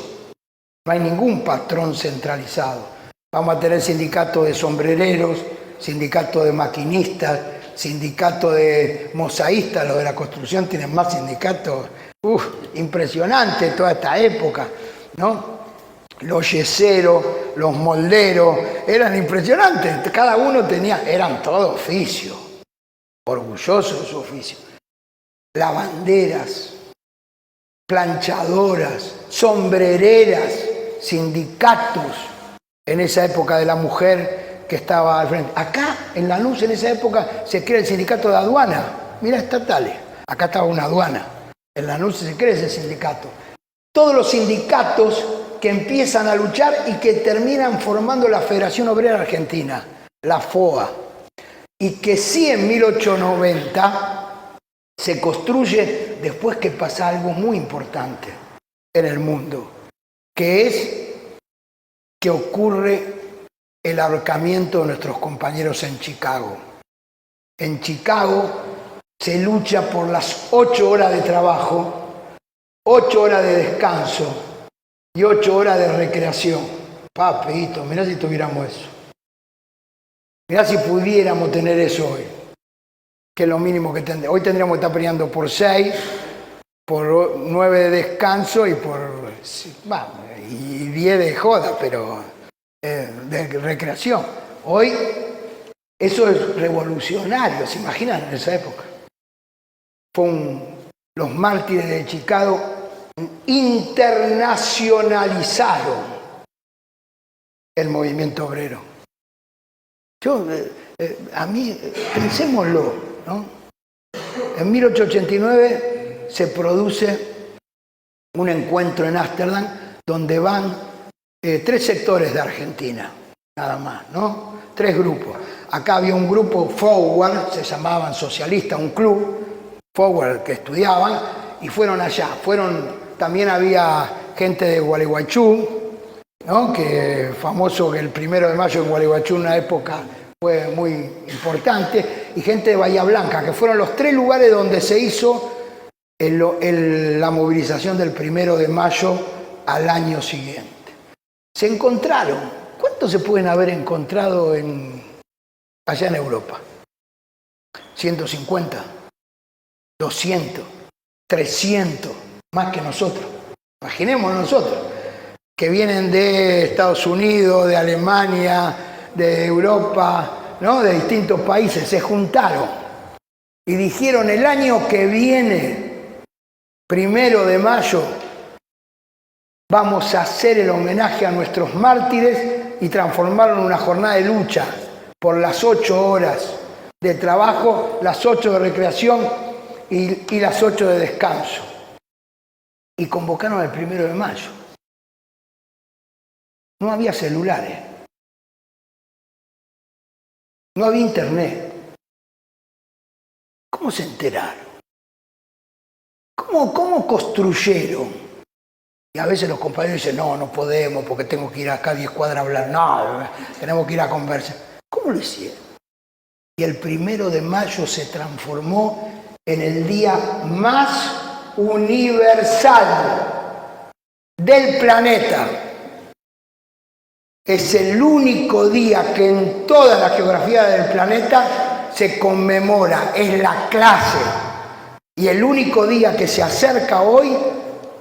No hay ningún patrón centralizado. Vamos a tener sindicato de sombrereros, sindicato de maquinistas, sindicato de mosaístas. Los de la construcción tienen más sindicatos. Impresionante toda esta época, ¿no? Los yeseros, los molderos, eran impresionantes. Cada uno eran todo oficio, orgullosos de su oficio. Lavanderas, planchadoras, sombrereras, sindicatos en esa época de la mujer que estaba al frente. Acá, en Lanús, en esa época, se crea el sindicato de aduana. Mira, estatales. Acá estaba una aduana. En Lanús se crea ese sindicato. Todos los sindicatos que empiezan a luchar y que terminan formando la Federación Obrera Argentina, la FOA, y que sí en 1890 se construye después que pasa algo muy importante en el mundo, que es que ocurre el ahorcamiento de nuestros compañeros en Chicago. En Chicago se lucha por las 8 horas de trabajo, 8 horas de descanso y 8 horas de recreación. Papito, mirá si tuviéramos eso. Mirá si pudiéramos tener eso hoy, que es lo mínimo que tendríamos. Hoy tendríamos que estar peleando por 6, por 9 de descanso y por y 10 de joda, pero de recreación. Hoy eso es revolucionario, ¿se imaginan en esa época? Los mártires de Chicago internacionalizaron el movimiento obrero. A mí, pensémoslo, ¿no? En 1889 se produce un encuentro en Ámsterdam donde van 3 sectores de Argentina, nada más, ¿no? 3 grupos. Acá había un grupo forward, se llamaban socialistas, un club forward que estudiaban y fueron allá. También había gente de Gualeguaychú, ¿no? Que famoso que el 1 de mayo en Gualeguaychú en una época fue muy importante, y gente de Bahía Blanca, que fueron los 3 lugares donde se hizo la movilización del 1 de mayo al año siguiente. Se encontraron. ¿Cuántos se pueden haber encontrado allá en Europa? 150, 200, 300, más que nosotros. Imaginemos nosotros, que vienen de Estados Unidos, de Alemania, de Europa, ¿no? De distintos países, se juntaron y dijeron: el año que viene, 1 de mayo, vamos a hacer el homenaje a nuestros mártires y transformarlo en una jornada de lucha por las 8 horas de trabajo, las 8 de recreación y las 8 de descanso. Y convocaron el 1 de mayo. No había celulares. No había internet. ¿Cómo se enteraron? ¿Cómo construyeron? Y a veces los compañeros dicen: no podemos porque tengo que ir acá a 10 cuadras a hablar. No, tenemos que ir a conversar. ¿Cómo lo hicieron? Y el 1 de mayo se transformó en el día más universal del planeta. Es el único día que en toda la geografía del planeta se conmemora, es la clase. Y el único día que se acerca hoy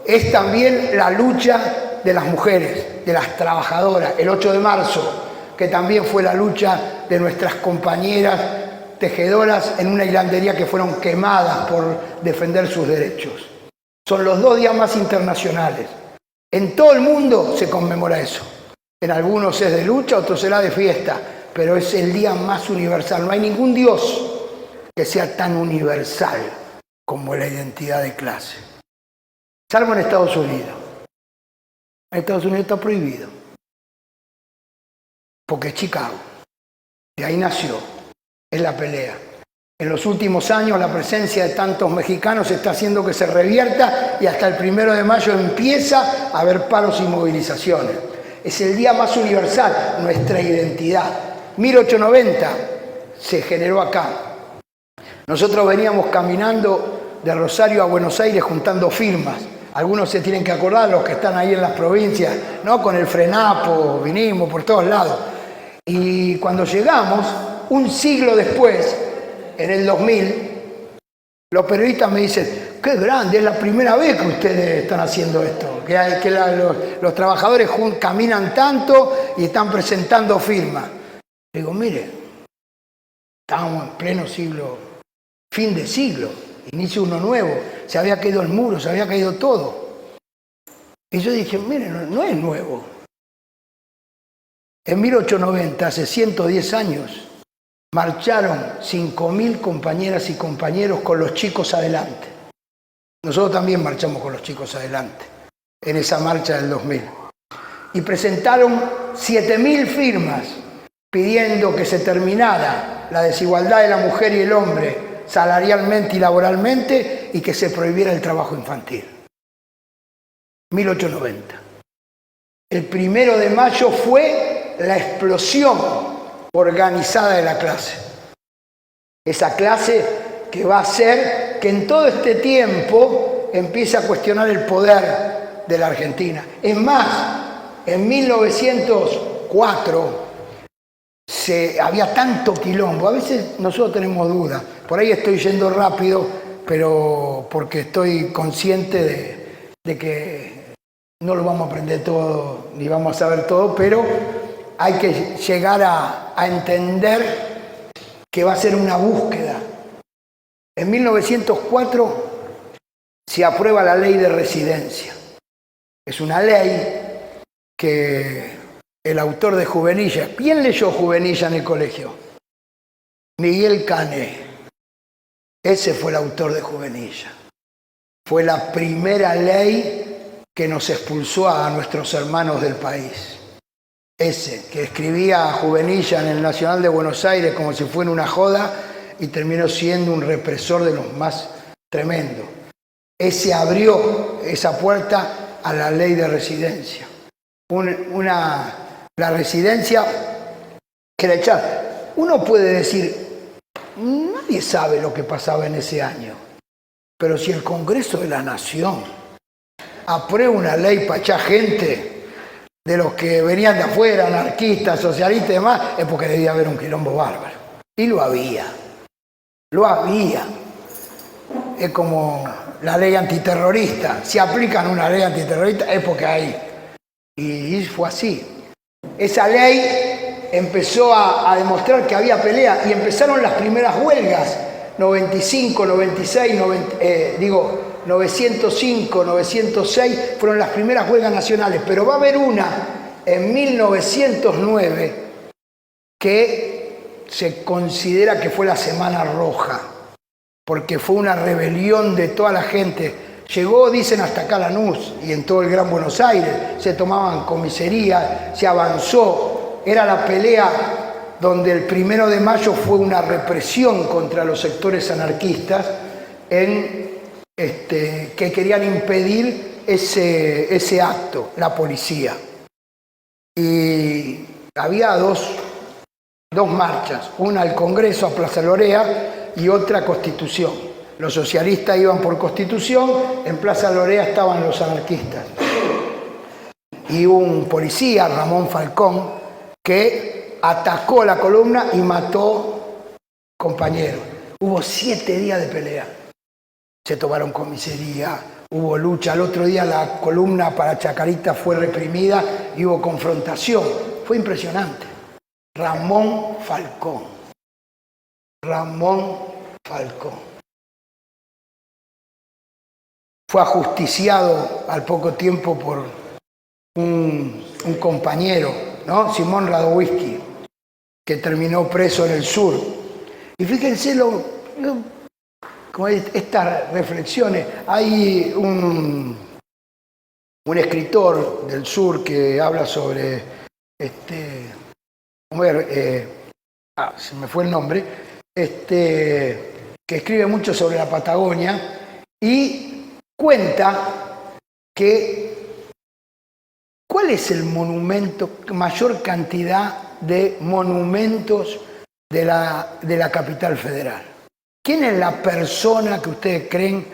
es también la lucha de las mujeres, de las trabajadoras, el 8 de marzo, que también fue la lucha de nuestras compañeras tejedoras en una hilandería que fueron quemadas por defender sus derechos. Son los 2 días más internacionales. En todo el mundo se conmemora eso. En algunos es de lucha, otros será de fiesta, pero es el día más universal. No hay ningún Dios que sea tan universal como la identidad de clase. Salvo en Estados Unidos. En Estados Unidos está prohibido. Porque es Chicago. De ahí nació. Es la pelea. En los últimos años la presencia de tantos mexicanos está haciendo que se revierta y hasta el 1 de mayo empieza a haber paros y movilizaciones. Es el día más universal, nuestra identidad. 1890 se generó acá. Nosotros veníamos caminando de Rosario a Buenos Aires juntando firmas. Algunos se tienen que acordar, los que están ahí en las provincias, ¿no? Con el Frenapo, vinimos por todos lados. Y cuando llegamos, un siglo después, en el 2000, los periodistas me dicen: qué grande, es la primera vez que ustedes están haciendo esto, los trabajadores caminan tanto y están presentando firmas. Digo: mire, estábamos en pleno siglo, fin de siglo, inicio uno nuevo, se había caído el muro, se había caído todo. Y yo dije: mire, no es nuevo. En 1890, hace 110 años, marcharon 5.000 compañeras y compañeros con los chicos adelante. Nosotros también marchamos con los chicos adelante, en esa marcha del 2000. Y presentaron 7.000 firmas pidiendo que se terminara la desigualdad de la mujer y el hombre salarialmente y laboralmente y que se prohibiera el trabajo infantil. 1890. El 1 de mayo fue la explosión organizada de la clase. Esa clase que va a hacer que en todo este tiempo empiece a cuestionar el poder de la Argentina. Es más, en 1904 había tanto quilombo. A veces nosotros tenemos dudas. Por ahí estoy yendo rápido, pero porque estoy consciente de que no lo vamos a aprender todo, ni vamos a saber todo, pero hay que llegar a entender que va a ser una búsqueda. En 1904 se aprueba la ley de residencia. Es una ley que el autor de Juvenilla, ¿quién leyó Juvenilla en el colegio? Miguel Cané. Ese fue el autor de Juvenilla. Fue la primera ley que nos expulsó a nuestros hermanos del país. Ese, que escribía Juvenilla en el Nacional de Buenos Aires como si fuera una joda y terminó siendo un represor de los más tremendos. Ese abrió esa puerta a la ley de residencia. La residencia que la echaron. Uno puede decir, nadie sabe lo que pasaba en ese año, pero si el Congreso de la Nación aprueba una ley para echar gente de los que venían de afuera, anarquistas, socialistas y demás, es porque debía haber un quilombo bárbaro. Y lo había. Lo había. Es como la ley antiterrorista. Si aplican una ley antiterrorista es porque hay. Y fue así. Esa ley empezó a demostrar que había pelea y empezaron las primeras huelgas. 95, 96, 905, 906 fueron las primeras huelgas nacionales, pero va a haber una en 1909 que se considera que fue la Semana Roja, porque fue una rebelión de toda la gente. Llegó, dicen, hasta acá Lanús y en todo el Gran Buenos Aires, se tomaban comisarías, se avanzó, era la pelea donde el 1 de mayo fue una represión contra los sectores anarquistas que querían impedir ese acto, la policía. Y había dos marchas, una al Congreso, a Plaza Lorea, y otra a Constitución. Los socialistas iban por Constitución, en Plaza Lorea estaban los anarquistas. Y hubo un policía, Ramón Falcón, que atacó la columna y mató compañeros. Hubo 7 días de pelea. Se tomaron comisaría, hubo lucha. Al otro día la columna para Chacarita fue reprimida y hubo confrontación. Fue impresionante. Ramón Falcón. Ramón Falcón. Fue ajusticiado al poco tiempo por un compañero, ¿no? Simón Radowisky, que terminó preso en el sur. Y fíjense como estas reflexiones. Hay un escritor del sur que habla sobre, se me fue el nombre, que escribe mucho sobre la Patagonia y cuenta que ¿cuál es el monumento, mayor cantidad de monumentos de la capital federal? ¿Quién es la persona que ustedes creen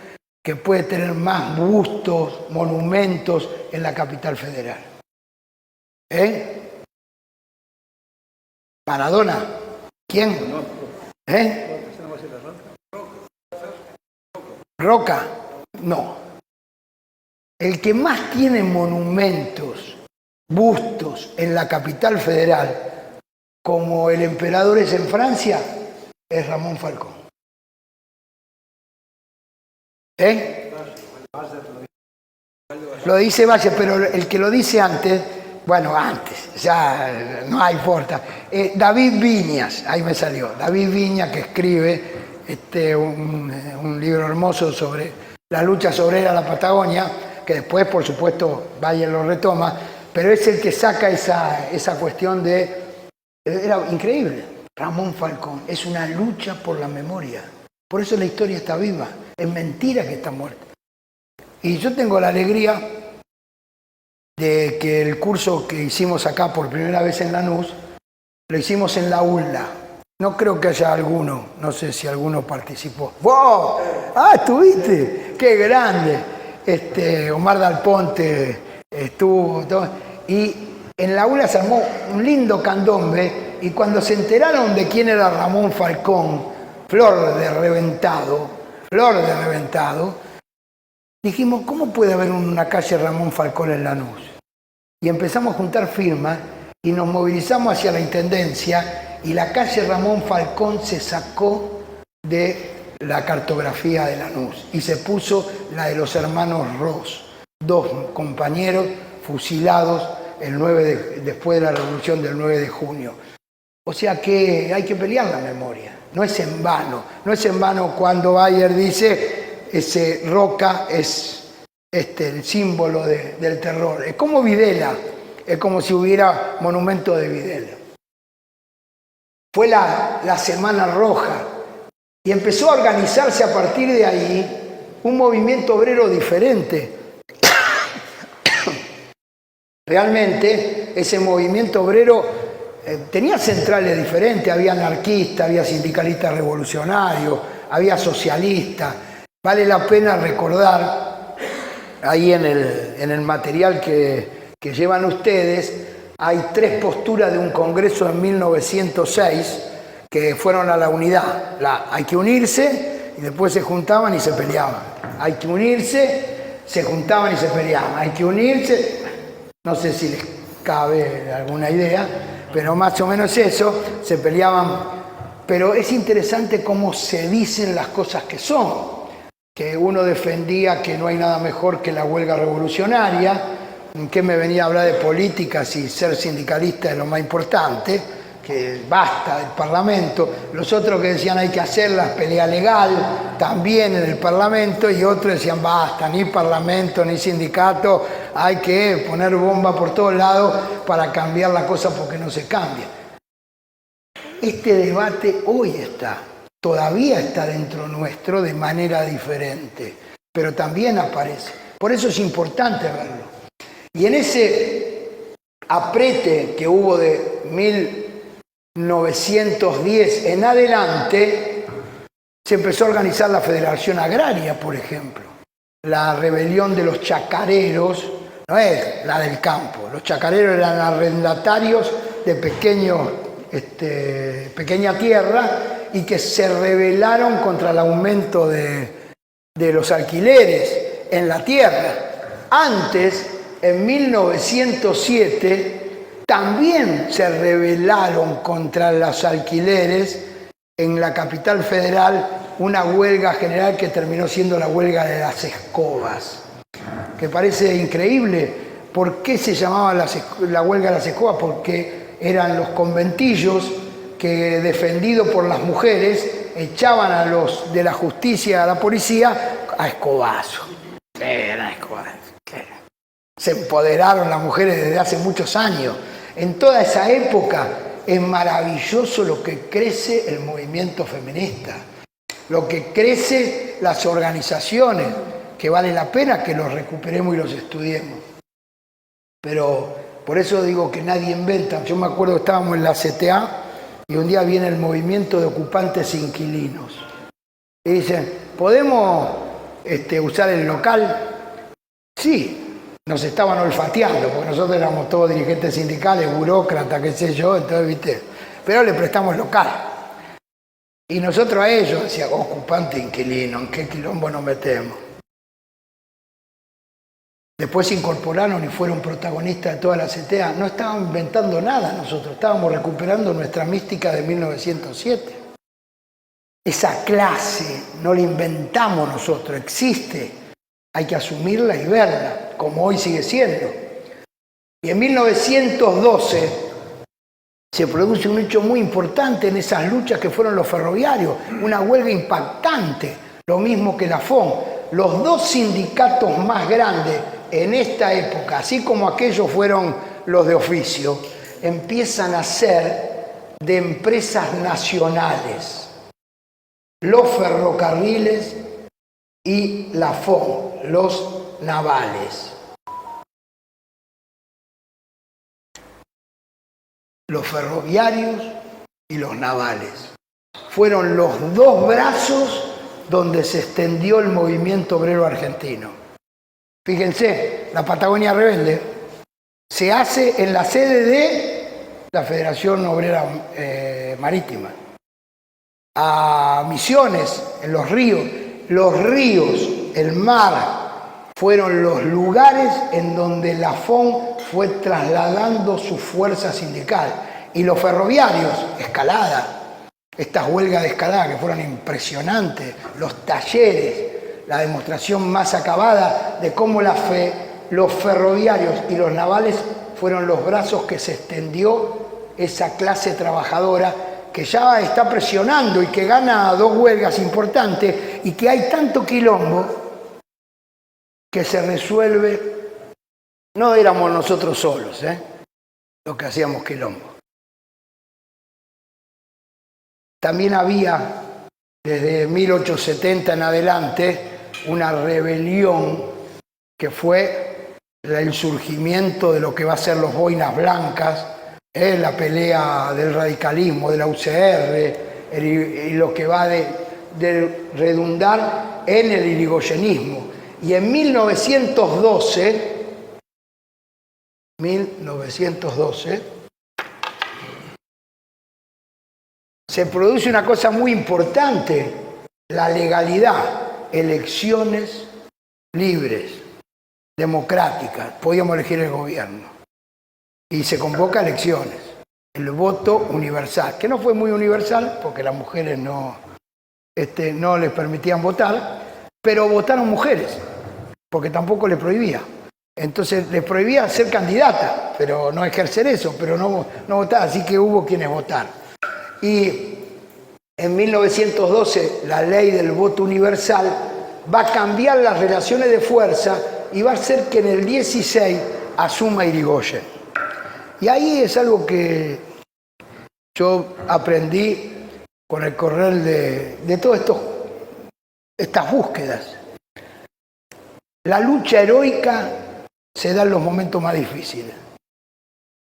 que puede tener más bustos, monumentos en la capital federal? ¿Maradona? ¿Quién? ¿Roca? No. El que más tiene monumentos, bustos en la capital federal, como el emperador es en Francia, es Ramón Falcón. Lo dice Valle, pero el que lo dice antes, ya no importa. David Viñas, ahí me salió. David Viñas, que escribe un libro hermoso sobre la lucha obrera en la Patagonia, que después, por supuesto, Valle lo retoma, pero es el que saca esa cuestión era increíble. Ramón Falcón, es una lucha por la memoria. Por eso la historia está viva. Es mentira que está muerta. Y yo tengo la alegría de que el curso que hicimos acá por primera vez en Lanús, lo hicimos en la ULA. No creo que haya alguno, no sé si alguno participó. ¡Wow! ¡Ah, estuviste! ¡Qué grande! Omar Dal Ponte estuvo. Y en la ULA se armó un lindo candombe Y cuando se enteraron de quién era Ramón Falcón, flor de reventado, dijimos, ¿cómo puede haber una calle Ramón Falcón en Lanús? Y empezamos a juntar firmas y nos movilizamos hacia la Intendencia y la calle Ramón Falcón se sacó de la cartografía de Lanús y se puso la de los hermanos Ros, 2 compañeros fusilados después de la revolución del 9 de junio. O sea que hay que pelear la memoria, no es en vano cuando Bayer dice ese Roca es el símbolo del terror. Es como Videla, es como si hubiera monumento de Videla. Fue la Semana Roja y empezó a organizarse a partir de ahí un movimiento obrero diferente. Realmente ese movimiento obrero tenía centrales diferentes, había anarquistas, había sindicalistas revolucionarios, había socialistas. Vale la pena recordar ahí en el material que llevan ustedes, hay 3 posturas de un congreso en 1906 que fueron a la unidad. Hay que unirse y después se juntaban y se peleaban. Hay que unirse, se juntaban y se peleaban. Hay que unirse, no sé si les cabe alguna idea, pero más o menos eso, se peleaban. Pero es interesante cómo se dicen las cosas que son. Que uno defendía que no hay nada mejor que la huelga revolucionaria, que me venía a hablar de política si ser sindicalista es lo más importante, que basta del Parlamento. Los otros que decían hay que hacer la pelea legal también en el Parlamento, y otros decían basta, ni Parlamento ni sindicato, hay que poner bomba por todos lados para cambiar la cosa porque no se cambia. Este debate hoy todavía está dentro nuestro de manera diferente, pero también aparece. Por eso es importante verlo. Y en ese aprete que hubo de 1910 en adelante, se empezó a organizar la Federación Agraria, por ejemplo. La rebelión de los chacareros, no es la del campo, los chacareros eran arrendatarios de pequeña tierra y que se rebelaron contra el aumento de los alquileres en la tierra. Antes, en 1907, también se rebelaron contra los alquileres en la capital federal, una huelga general que terminó siendo la huelga de las escobas, que parece increíble. ¿Por qué se llamaba la huelga de las escobas? Porque eran los conventillos que, defendidos por las mujeres, echaban a los de la justicia, a la policía, a escobazo. Eran escobazos. Se empoderaron las mujeres desde hace muchos años. En toda esa época es maravilloso lo que crece el movimiento feminista, lo que crece las organizaciones, que vale la pena que los recuperemos y los estudiemos. Pero por eso digo que nadie inventa. Yo me acuerdo que estábamos en la CTA y un día viene el movimiento de ocupantes e inquilinos. Y dicen, ¿podemos usar el local? Sí, nos estaban olfateando, porque nosotros éramos todos dirigentes sindicales, burócratas, qué sé yo, entonces, ¿viste? Pero le prestamos local. Y nosotros a ellos decíamos, ocupante e inquilino, ¿en qué quilombo nos metemos? Después se incorporaron y fueron protagonistas de toda la CTA. No estábamos inventando nada nosotros, estábamos recuperando nuestra mística de 1907. Esa clase no la inventamos nosotros, existe. Hay que asumirla y verla, como hoy sigue siendo. Y en 1912 se produce un hecho muy importante en esas luchas que fueron los ferroviarios, una huelga impactante, lo mismo que la FON. Los 2 sindicatos más grandes en esta época, así como aquellos fueron los de oficio, empiezan a ser de empresas nacionales. Los ferrocarriles y la FON, los navales. Los ferroviarios y los navales. Fueron los 2 brazos donde se extendió el movimiento obrero argentino. Fíjense, la Patagonia Rebelde se hace en la sede la Federación Obrera Marítima. A Misiones, en los ríos, el mar, fueron los lugares en donde la FON fue trasladando su fuerza sindical. Y los ferroviarios, escalada, estas huelgas de escalada que fueron impresionantes, los talleres, la demostración más acabada de cómo los ferroviarios y los navales fueron los brazos que se extendió esa clase trabajadora que ya está presionando y que gana 2 huelgas importantes y que hay tanto quilombo que se resuelve. No éramos nosotros solos, los que hacíamos quilombo. También había, desde 1870 en adelante, una rebelión que fue el surgimiento de lo que va a ser los boinas blancas, la pelea del radicalismo, de la UCR, y lo que va de redundar en el irigoyenismo. Y en 1912, se produce una cosa muy importante, la legalidad, elecciones libres, democráticas, podíamos elegir el gobierno. Y se convoca elecciones, el voto universal, que no fue muy universal porque las mujeres no les permitían votar, pero votaron mujeres, porque tampoco les prohibía. Entonces les prohibía ser candidata, pero no ejercer eso, pero no votar, así que hubo quienes votaron. Y en 1912 la ley del voto universal va a cambiar las relaciones de fuerza y va a hacer que en el 16 asuma Irigoyen. Y ahí es algo que yo aprendí con el correr de todas estas búsquedas. La lucha heroica se da en los momentos más difíciles.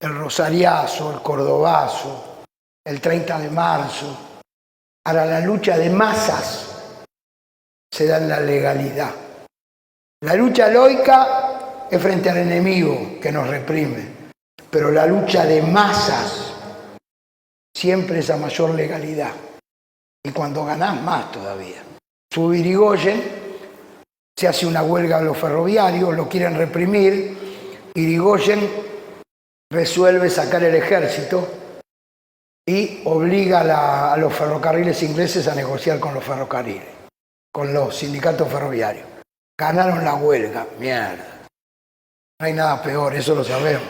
El Rosariazo, el Cordobazo, el 30 de marzo. Ahora la lucha de masas se da en la legalidad. La lucha heroica es frente al enemigo que nos reprime. Pero la lucha de masas siempre es a mayor legalidad. Y cuando ganás, más todavía. Sube Irigoyen, se hace una huelga a los ferroviarios, lo quieren reprimir. Irigoyen resuelve sacar el ejército y obliga a los ferrocarriles ingleses a negociar con los ferrocarriles, con los sindicatos ferroviarios. Ganaron la huelga, mierda. No hay nada peor, eso lo sabemos.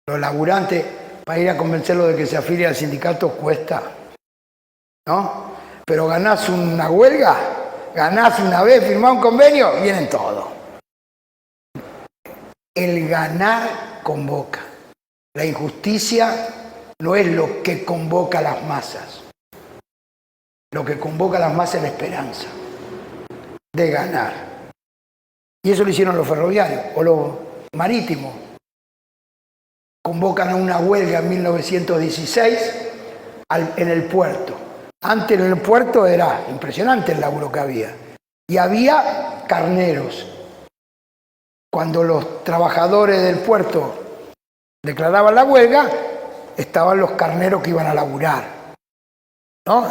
Los laburantes, para ir a convencerlos de que se afilie al sindicato, cuesta, ¿no? Pero ganás una huelga, ganás una vez, firmás un convenio, vienen todos. El ganar convoca. La injusticia no es lo que convoca a las masas. Lo que convoca a las masas es la esperanza de ganar. Y eso lo hicieron los ferroviarios o los marítimos. Convocan a una huelga en 1916 en el puerto. Antes en el puerto era impresionante el laburo que había. Y había carneros. Cuando los trabajadores del puerto declaraban la huelga, estaban los carneros que iban a laburar, ¿no?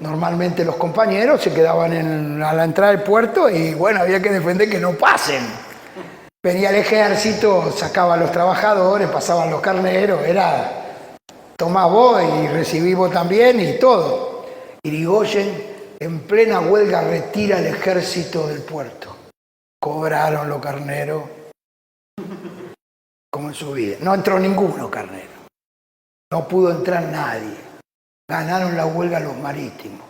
Normalmente los compañeros se quedaban a la entrada del puerto y bueno, había que defender que no pasen. Venía el ejército, sacaba a los trabajadores, pasaban los carneros, era tomá vos y recibí vos también y todo. Irigoyen en plena huelga retira el ejército del puerto. Cobraron los carneros como en su vida. No entró ninguno carnero. No pudo entrar nadie. Ganaron la huelga los marítimos.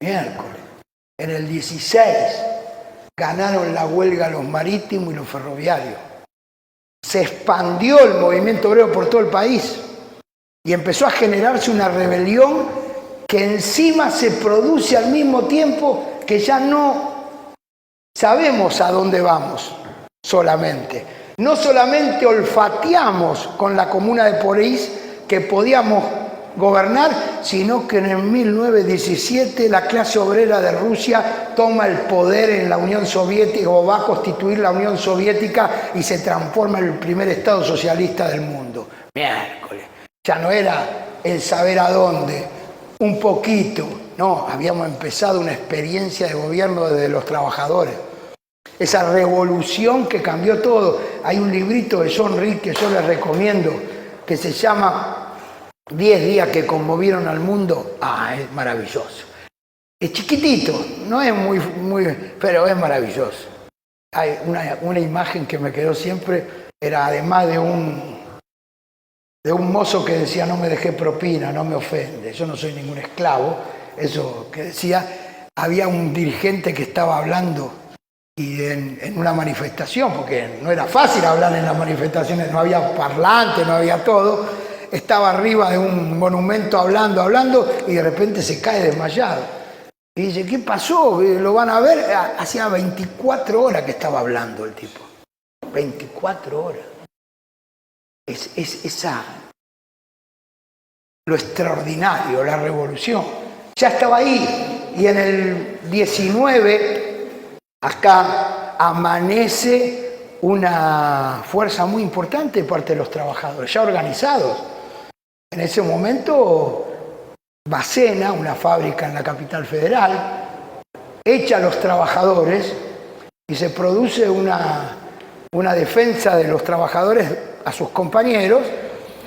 Miércoles. En el 16 ganaron la huelga los marítimos y los ferroviarios. Se expandió el movimiento obrero por todo el país y empezó a generarse una rebelión que encima se produce al mismo tiempo que ya no sabemos a dónde vamos solamente. No solamente olfateamos con la Comuna de París que podíamos gobernar, sino que en el 1917 la clase obrera de Rusia toma el poder en la Unión Soviética o va a constituir la Unión Soviética y se transforma en el primer Estado socialista del mundo. Miércoles. Ya no era el saber a dónde, un poquito. No, habíamos empezado una experiencia de gobierno desde los trabajadores. Esa revolución que cambió todo. Hay un librito de John Reed que yo les recomiendo, que se llama 10 días que conmovieron al mundo. Es maravilloso. Es chiquitito, no es muy, pero es maravilloso. Hay una imagen que me quedó siempre, era además de un mozo que decía: no me dejé propina, no me ofende, yo no soy ningún esclavo. Eso que decía, había un dirigente que estaba hablando y en una manifestación, porque no era fácil hablar en las manifestaciones, no había parlante, no había todo, estaba arriba de un monumento hablando y de repente se cae desmayado. Y dice: ¿qué pasó? ¿Lo van a ver? Hacía 24 horas que estaba hablando el tipo. 24 horas. Lo extraordinario, la revolución. Ya estaba ahí. Y en el 19, acá amanece una fuerza muy importante de parte de los trabajadores, ya organizados. En ese momento, Bacena, una fábrica en la capital federal, echa a los trabajadores y se produce una defensa de los trabajadores a sus compañeros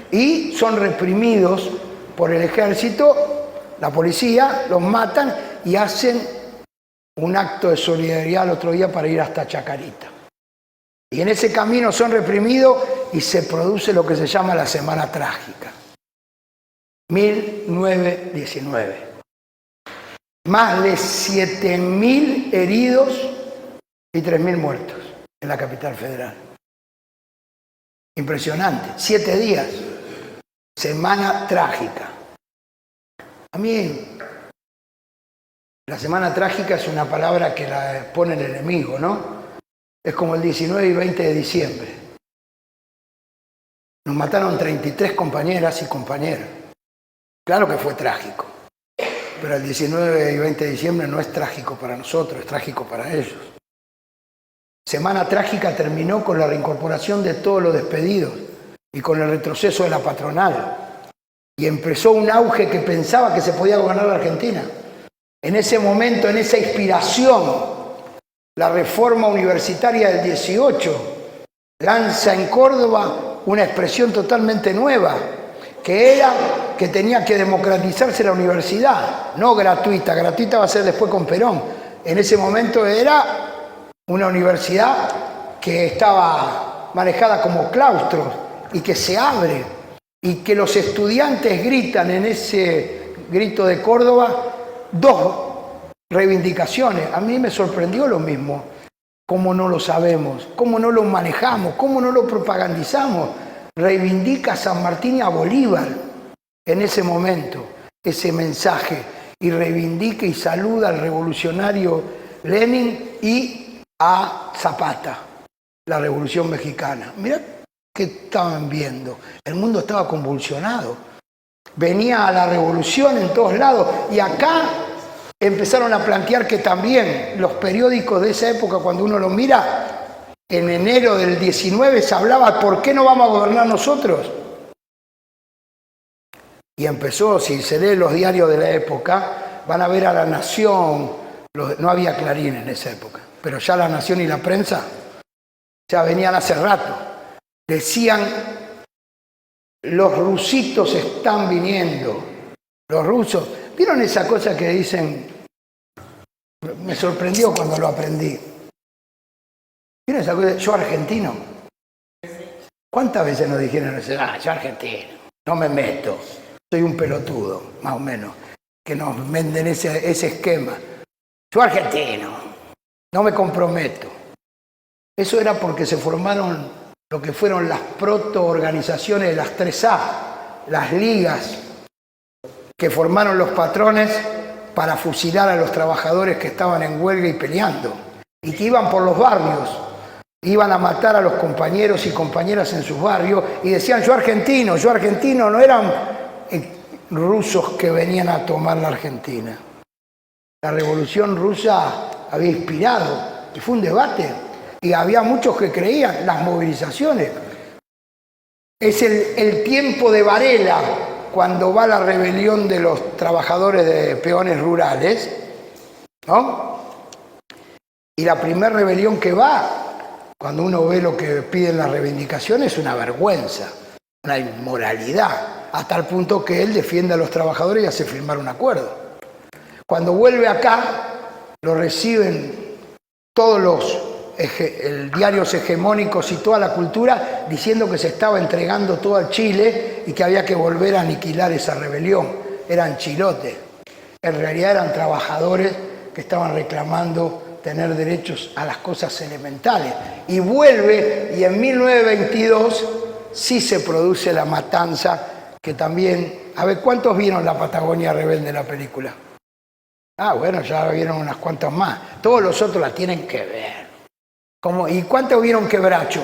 y son reprimidos por el ejército, la policía, los matan y hacen un acto de solidaridad el otro día para ir hasta Chacarita. Y en ese camino son reprimidos y se produce lo que se llama la Semana Trágica. 1919. Más de 7.000 heridos y 3.000 muertos en la capital federal. Impresionante. 7 días. Semana trágica. A mí, la semana trágica es una palabra que la pone el enemigo, ¿no? Es como el 19 y 20 de diciembre. Nos mataron 33 compañeras y compañeros. Claro que fue trágico, pero el 19 y 20 de diciembre no es trágico para nosotros, es trágico para ellos. Semana trágica terminó con la reincorporación de todos los despedidos y con el retroceso de la patronal. Y empezó un auge que pensaba que se podía gobernar la Argentina. En ese momento, en esa inspiración, la reforma universitaria del 18 lanza en Córdoba una expresión totalmente nueva, que era que tenía que democratizarse la universidad, no gratuita, gratuita va a ser después con Perón. En ese momento era una universidad que estaba manejada como claustros y que se abre y que los estudiantes gritan en ese grito de Córdoba 2 reivindicaciones. A mí me sorprendió lo mismo. ¿Cómo no lo sabemos? ¿Cómo no lo manejamos? ¿Cómo no lo propagandizamos? Reivindica a San Martín y a Bolívar en ese momento, ese mensaje, y reivindica y saluda al revolucionario Lenin y a Zapata, la Revolución Mexicana. Mirá qué estaban viendo. El mundo estaba convulsionado. Venía la revolución en todos lados y acá empezaron a plantear que también los periódicos de esa época, cuando uno los mira, en enero del 19 se hablaba: ¿por qué no vamos a gobernar nosotros? Y empezó, si se lee los diarios de la época, van a ver a La Nación, no había Clarín en esa época, pero ya La Nación y la prensa ya venían hace rato. Decían: los rusitos están viniendo, los rusos. ¿Vieron esa cosa que dicen? Me sorprendió cuando lo aprendí. ¿Vieron esa cosa? Yo argentino. ¿Cuántas veces nos dijeron eso? Yo argentino, no me meto, soy un pelotudo, más o menos, que nos venden ese esquema. Yo argentino, no me comprometo. Eso era porque se formaron lo que fueron las proto-organizaciones de las 3A, las ligas, que formaron los patrones para fusilar a los trabajadores que estaban en huelga y peleando, y que iban por los barrios, iban a matar a los compañeros y compañeras en sus barrios, y decían: yo argentino, no eran rusos que venían a tomar la Argentina. La Revolución Rusa había inspirado, y fue un debate, y había muchos que creían, las movilizaciones. Es el tiempo de Varela, cuando va la rebelión de los trabajadores de peones rurales, ¿no? Y la primera rebelión que va, cuando uno ve lo que piden las reivindicaciones, es una vergüenza, una inmoralidad, hasta el punto que él defiende a los trabajadores y hace firmar un acuerdo. Cuando vuelve acá, lo reciben todos los diarios hegemónicos y toda la cultura diciendo que se estaba entregando todo al Chile y que había que volver a aniquilar esa rebelión. Eran chilotes. En realidad eran trabajadores que estaban reclamando tener derechos a las cosas elementales. Y vuelve, y en 1922 sí se produce la matanza, que también... A ver, ¿cuántos vieron La Patagonia Rebelde, la película? Ah, bueno, ya vieron unas cuantas más. Todos los otros la tienen que ver. ¿Y cuántos vieron Quebracho?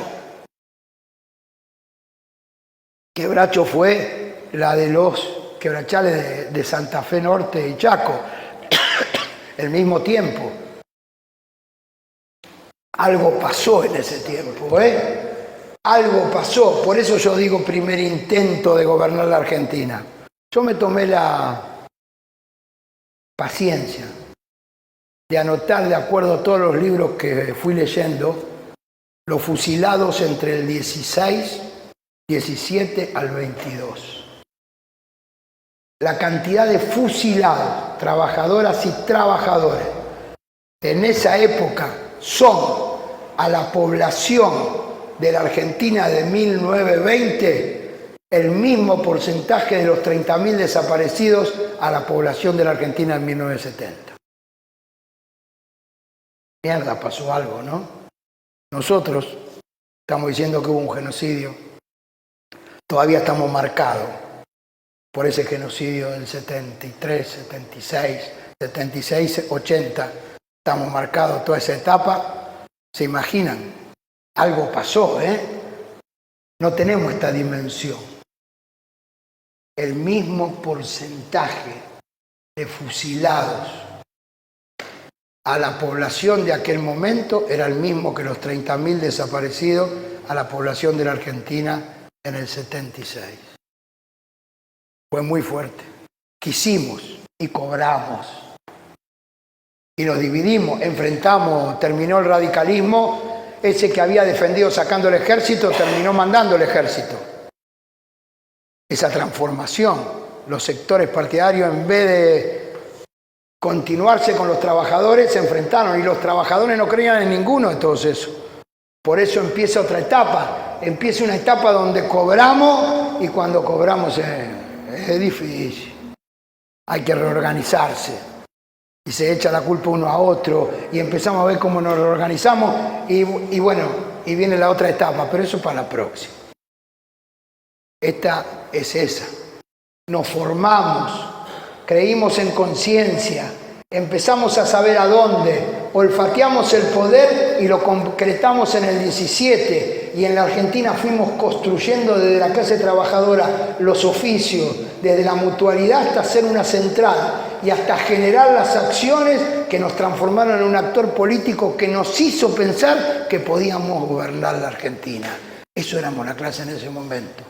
Quebracho fue la de los quebrachales de Santa Fe Norte y Chaco. El mismo tiempo. Algo pasó en ese tiempo, ¿eh? Algo pasó. Por eso yo digo primer intento de gobernar la Argentina. Yo me tomé la paciencia de anotar, de acuerdo a todos los libros que fui leyendo, los fusilados entre el 16, 17 al 22. La cantidad de fusilados, trabajadoras y trabajadores, en esa época son a la población de la Argentina de 1920 el mismo porcentaje de los 30.000 desaparecidos a la población de la Argentina en 1970. Mierda, pasó algo, ¿no? Nosotros estamos diciendo que hubo un genocidio. Todavía estamos marcados por ese genocidio del 73, 76, 80. Estamos marcados toda esa etapa. ¿Se imaginan? Algo pasó, ¿eh? No tenemos esta dimensión. El mismo porcentaje de fusilados a la población de aquel momento era el mismo que los 30.000 desaparecidos a la población de la Argentina en el 76. Fue muy fuerte. Quisimos y cobramos. Y nos dividimos, enfrentamos, terminó el radicalismo, ese que había defendido sacando el ejército, terminó mandando el ejército. Esa transformación, los sectores partidarios, en vez de continuarse con los trabajadores, se enfrentaron y los trabajadores no creían en ninguno de todos esos. Por eso empieza otra etapa, empieza una etapa donde cobramos y cuando cobramos es difícil, hay que reorganizarse y se echa la culpa uno a otro y empezamos a ver cómo nos reorganizamos y bueno, y viene la otra etapa, pero eso para la próxima. Esta es esa. Nos formamos, creímos en conciencia, empezamos a saber a dónde, olfateamos el poder y lo concretamos en el 17 y en la Argentina fuimos construyendo desde la clase trabajadora los oficios, desde la mutualidad hasta ser una central y hasta generar las acciones que nos transformaron en un actor político que nos hizo pensar que podíamos gobernar la Argentina. Eso éramos la clase en ese momento.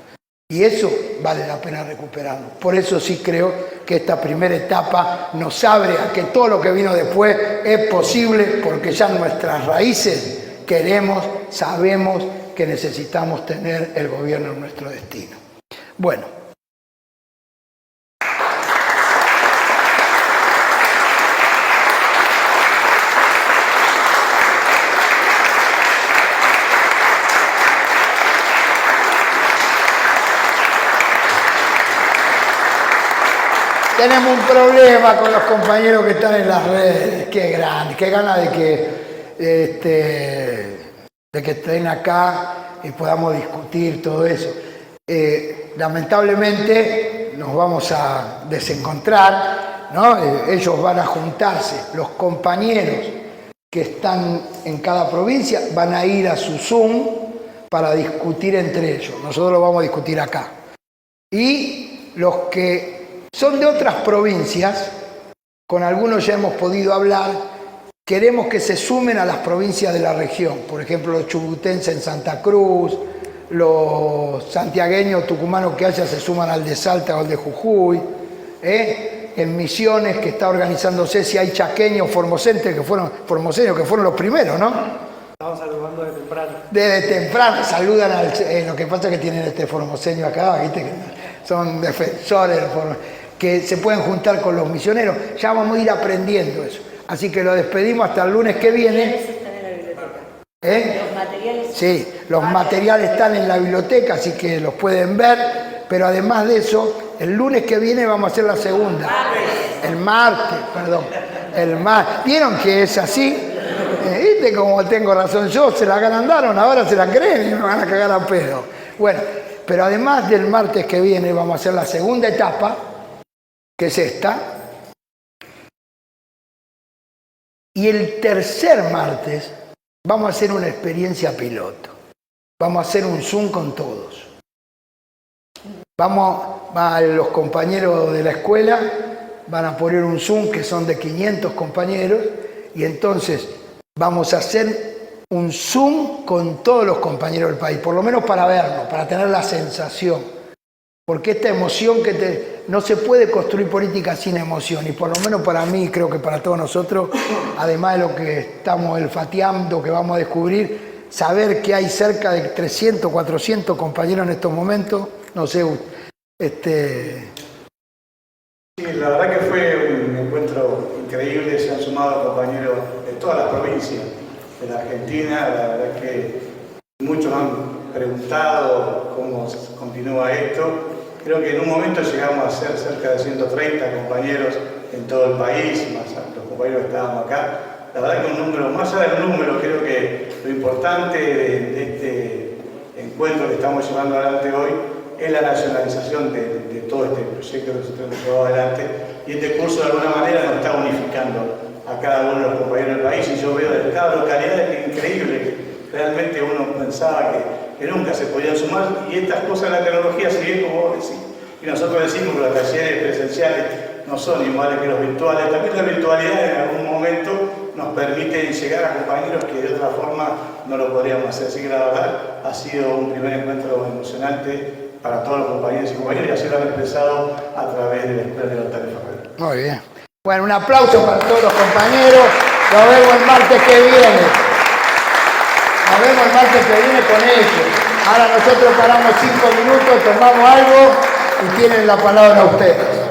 Y eso vale la pena recuperarlo. Por eso sí creo que esta primera etapa nos abre a que todo lo que vino después es posible, porque ya en nuestras raíces queremos, sabemos que necesitamos tener el gobierno en nuestro destino. Bueno. Tenemos un problema con los compañeros que están en las redes. Qué grande, qué ganas de que estén acá y podamos discutir todo eso. Lamentablemente nos vamos a desencontrar, ¿no? Ellos van a juntarse, los compañeros que están en cada provincia van a ir a su Zoom para discutir entre ellos. Nosotros lo vamos a discutir acá. Y los que son de otras provincias, con algunos ya hemos podido hablar, queremos que se sumen a las provincias de la región. Por ejemplo, los chubutenses en Santa Cruz, los santiagueños, tucumanos que haya se suman al de Salta o al de Jujuy. En Misiones, que está organizándose, si hay chaqueños, formoseños, que fueron los primeros, ¿no? Estamos saludando de temprano. Desde temprano saludan al... lo que pasa es que tienen este formoseño acá, ¿viste? Que son defensores que se pueden juntar con los misioneros. Ya vamos a ir aprendiendo eso. Así que lo despedimos hasta el lunes que viene. Están en la biblioteca. Los materiales. Sí, los materiales están en la biblioteca, así que los pueden ver. Pero además de eso, el lunes que viene vamos a hacer la segunda. El martes, perdón. El martes. ¿Vieron que es así? ¿Viste cómo tengo razón yo? Se la agrandaron, ahora se la creen y me van a cagar a pedo. Bueno, pero además del martes que viene vamos a hacer la segunda etapa, que es esta. Y el tercer martes vamos a hacer una experiencia piloto. Vamos a hacer un Zoom con todos. Los compañeros de la escuela van a poner un Zoom que son de 500 compañeros y entonces vamos a hacer un Zoom con todos los compañeros del país, por lo menos para vernos, para tener la sensación. Porque esta emoción no se puede construir política sin emoción, y por lo menos para mí, creo que para todos nosotros, además de lo que estamos olfateando, que vamos a descubrir, saber que hay cerca de 300, 400 compañeros en estos momentos, no sé, Sí, la verdad que fue un encuentro increíble, se han sumado compañeros de todas las provincias de la Argentina, la verdad que muchos han preguntado cómo continúa esto. Creo que en un momento llegamos a ser cerca de 130 compañeros en todo el país, más los compañeros que estábamos acá. La verdad que un número, más allá del número, creo que lo importante de este encuentro que estamos llevando adelante hoy es la nacionalización de todo este proyecto que nosotros hemos llevado adelante, y este curso de alguna manera nos está unificando a cada uno de los compañeros del país, y yo veo de cada localidad que es increíble, realmente uno pensaba que nunca se podían sumar, y estas cosas de la tecnología, si bien como vos decís, y nosotros decimos que los talleres presenciales no son iguales que los virtuales, también la virtualidad en algún momento nos permite llegar a compañeros que de otra forma no lo podríamos hacer, así que la verdad ha sido un primer encuentro emocionante para todos los compañeros y compañeras, y así lo han expresado a través de la Escuela de Hortal de Ferrer. Muy bien. Bueno, un aplauso para todos los compañeros. Nos vemos el martes que viene. Nos vemos el martes que viene con ellos. Ahora nosotros paramos 5 minutos, tomamos algo y tienen la palabra ustedes.